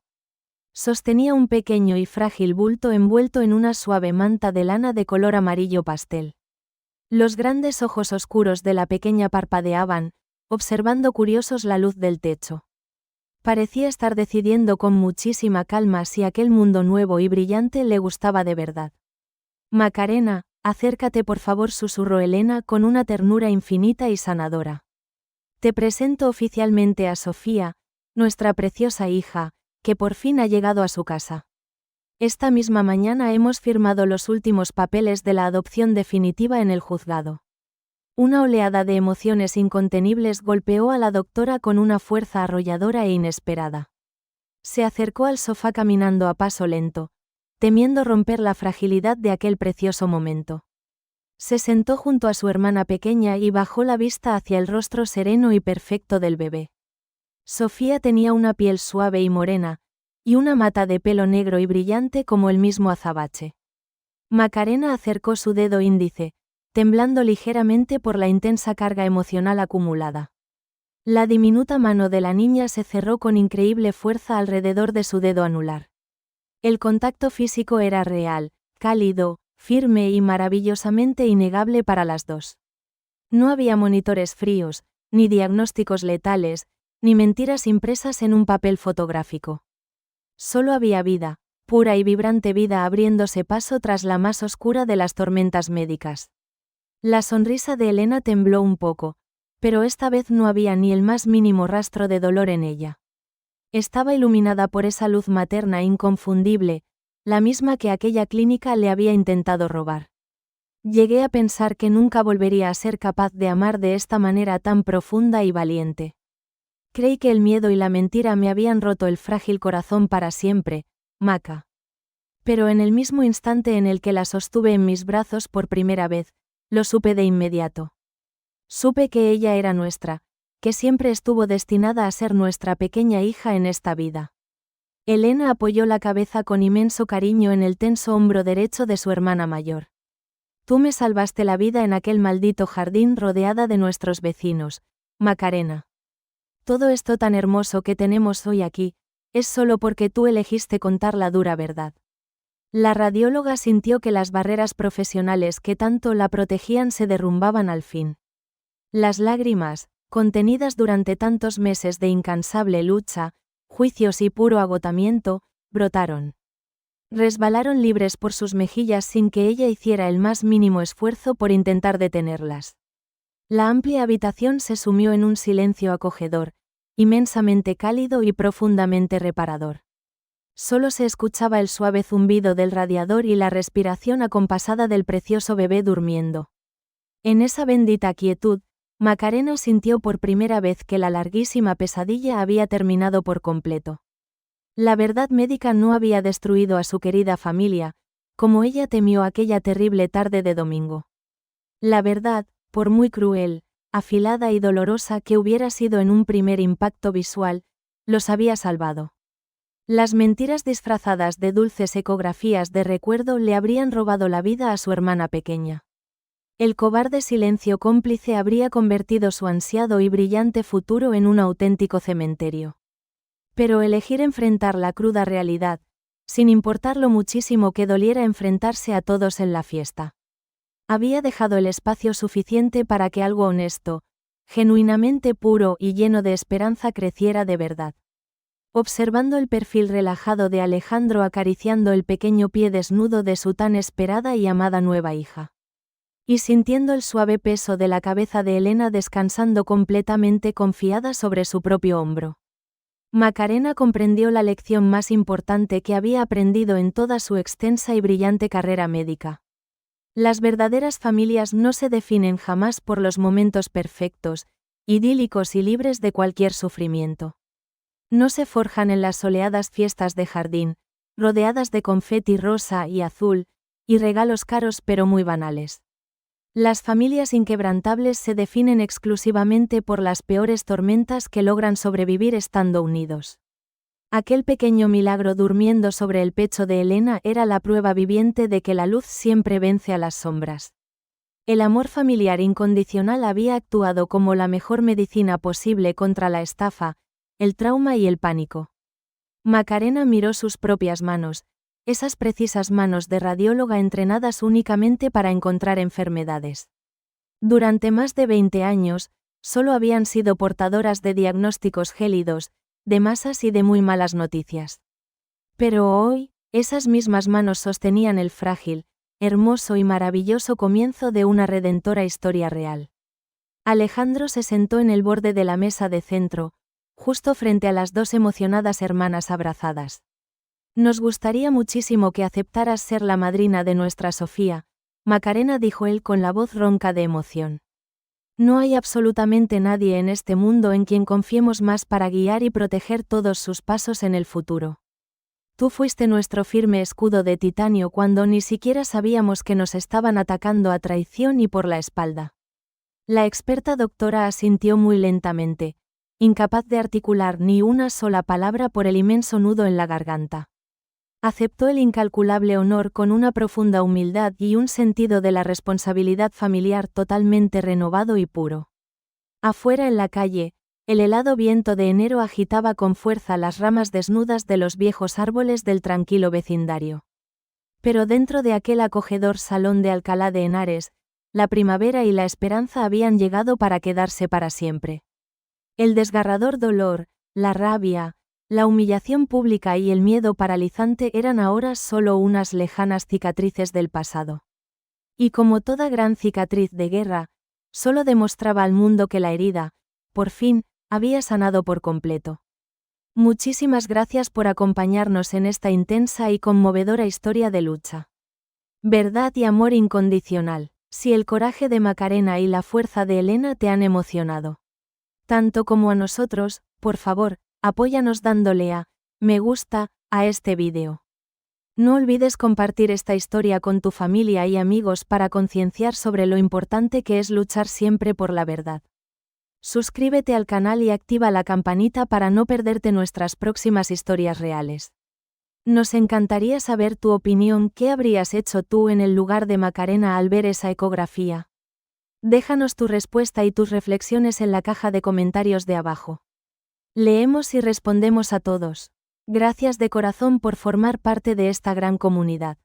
Sostenía un pequeño y frágil bulto envuelto en una suave manta de lana de color amarillo pastel. Los grandes ojos oscuros de la pequeña parpadeaban, observando curiosos la luz del techo. Parecía estar decidiendo con muchísima calma si aquel mundo nuevo y brillante le gustaba de verdad. Macarena, acércate por favor, susurró Elena con una ternura infinita y sanadora. Te presento oficialmente a Sofía, nuestra preciosa hija, que por fin ha llegado a su casa. Esta misma mañana hemos firmado los últimos papeles de la adopción definitiva en el juzgado. Una oleada de emociones incontenibles golpeó a la doctora con una fuerza arrolladora e inesperada. Se acercó al sofá caminando a paso lento, temiendo romper la fragilidad de aquel precioso momento. Se sentó junto a su hermana pequeña y bajó la vista hacia el rostro sereno y perfecto del bebé. Sofía tenía una piel suave y morena, y una mata de pelo negro y brillante como el mismo azabache. Macarena acercó su dedo índice, temblando ligeramente por la intensa carga emocional acumulada. La diminuta mano de la niña se cerró con increíble fuerza alrededor de su dedo anular. El contacto físico era real, cálido, firme y maravillosamente innegable para las dos. No había monitores fríos, ni diagnósticos letales, ni mentiras impresas en un papel fotográfico. Solo había vida, pura y vibrante vida abriéndose paso tras la más oscura de las tormentas médicas. La sonrisa de Elena tembló un poco, pero esta vez no había ni el más mínimo rastro de dolor en ella. Estaba iluminada por esa luz materna inconfundible, la misma que aquella clínica le había intentado robar. Llegué a pensar que nunca volvería a ser capaz de amar de esta manera tan profunda y valiente. Creí que el miedo y la mentira me habían roto el frágil corazón para siempre, Maca. Pero en el mismo instante en el que la sostuve en mis brazos por primera vez, lo supe de inmediato. Supe que ella era nuestra, que siempre estuvo destinada a ser nuestra pequeña hija en esta vida. Elena apoyó la cabeza con inmenso cariño en el tenso hombro derecho de su hermana mayor. Tú me salvaste la vida en aquel maldito jardín rodeada de nuestros vecinos, Macarena. Todo esto tan hermoso que tenemos hoy aquí, es solo porque tú elegiste contar la dura verdad. La radióloga sintió que las barreras profesionales que tanto la protegían se derrumbaban al fin. Las lágrimas, contenidas durante tantos meses de incansable lucha, juicios y puro agotamiento, brotaron. Resbalaron libres por sus mejillas sin que ella hiciera el más mínimo esfuerzo por intentar detenerlas. La amplia habitación se sumió en un silencio acogedor, inmensamente cálido y profundamente reparador. Solo se escuchaba el suave zumbido del radiador y la respiración acompasada del precioso bebé durmiendo. En esa bendita quietud, Macarena sintió por primera vez que la larguísima pesadilla había terminado por completo. La verdad médica no había destruido a su querida familia, como ella temió aquella terrible tarde de domingo. La verdad, por muy cruel, afilada y dolorosa que hubiera sido en un primer impacto visual, los había salvado. Las mentiras disfrazadas de dulces ecografías de recuerdo le habrían robado la vida a su hermana pequeña. El cobarde silencio cómplice habría convertido su ansiado y brillante futuro en un auténtico cementerio. Pero elegir enfrentar la cruda realidad, sin importar lo muchísimo que doliera enfrentarse a todos en la fiesta. Había dejado el espacio suficiente para que algo honesto, genuinamente puro y lleno de esperanza creciera de verdad. Observando el perfil relajado de Alejandro acariciando el pequeño pie desnudo de su tan esperada y amada nueva hija. Y sintiendo el suave peso de la cabeza de Elena descansando completamente confiada sobre su propio hombro. Macarena comprendió la lección más importante que había aprendido en toda su extensa y brillante carrera médica. Las verdaderas familias no se definen jamás por los momentos perfectos, idílicos y libres de cualquier sufrimiento. No se forjan en las soleadas fiestas de jardín, rodeadas de confeti rosa y azul, y regalos caros pero muy banales. Las familias inquebrantables se definen exclusivamente por las peores tormentas que logran sobrevivir estando unidos. Aquel pequeño milagro durmiendo sobre el pecho de Elena era la prueba viviente de que la luz siempre vence a las sombras. El amor familiar incondicional había actuado como la mejor medicina posible contra la estafa, el trauma y el pánico. Macarena miró sus propias manos, esas precisas manos de radióloga entrenadas únicamente para encontrar enfermedades. Durante más de 20 años, solo habían sido portadoras de diagnósticos gélidos, de masas y de muy malas noticias. Pero hoy, esas mismas manos sostenían el frágil, hermoso y maravilloso comienzo de una redentora historia real. Alejandro se sentó en el borde de la mesa de centro, justo frente a las dos emocionadas hermanas abrazadas. Nos gustaría muchísimo que aceptaras ser la madrina de nuestra Sofía, Macarena, dijo él con la voz ronca de emoción. No hay absolutamente nadie en este mundo en quien confiemos más para guiar y proteger todos sus pasos en el futuro. Tú fuiste nuestro firme escudo de titanio cuando ni siquiera sabíamos que nos estaban atacando a traición y por la espalda. La experta doctora asintió muy lentamente, incapaz de articular ni una sola palabra por el inmenso nudo en la garganta. Aceptó el incalculable honor con una profunda humildad y un sentido de la responsabilidad familiar totalmente renovado y puro. Afuera en la calle, el helado viento de enero agitaba con fuerza las ramas desnudas de los viejos árboles del tranquilo vecindario. Pero dentro de aquel acogedor salón de Alcalá de Henares, la primavera y la esperanza habían llegado para quedarse para siempre. El desgarrador dolor, la rabia, la humillación pública y el miedo paralizante eran ahora solo unas lejanas cicatrices del pasado. Y como toda gran cicatriz de guerra, solo demostraba al mundo que la herida, por fin, había sanado por completo. Muchísimas gracias por acompañarnos en esta intensa y conmovedora historia de lucha. Verdad y amor incondicional. Si el coraje de Macarena y la fuerza de Elena te han emocionado tanto como a nosotros, por favor, apóyanos dándole a me gusta a este vídeo. No olvides compartir esta historia con tu familia y amigos para concienciar sobre lo importante que es luchar siempre por la verdad. Suscríbete al canal y activa la campanita para no perderte nuestras próximas historias reales. Nos encantaría saber tu opinión. ¿Qué habrías hecho tú en el lugar de Macarena al ver esa ecografía? Déjanos tu respuesta y tus reflexiones en la caja de comentarios de abajo. Leemos y respondemos a todos. Gracias de corazón por formar parte de esta gran comunidad.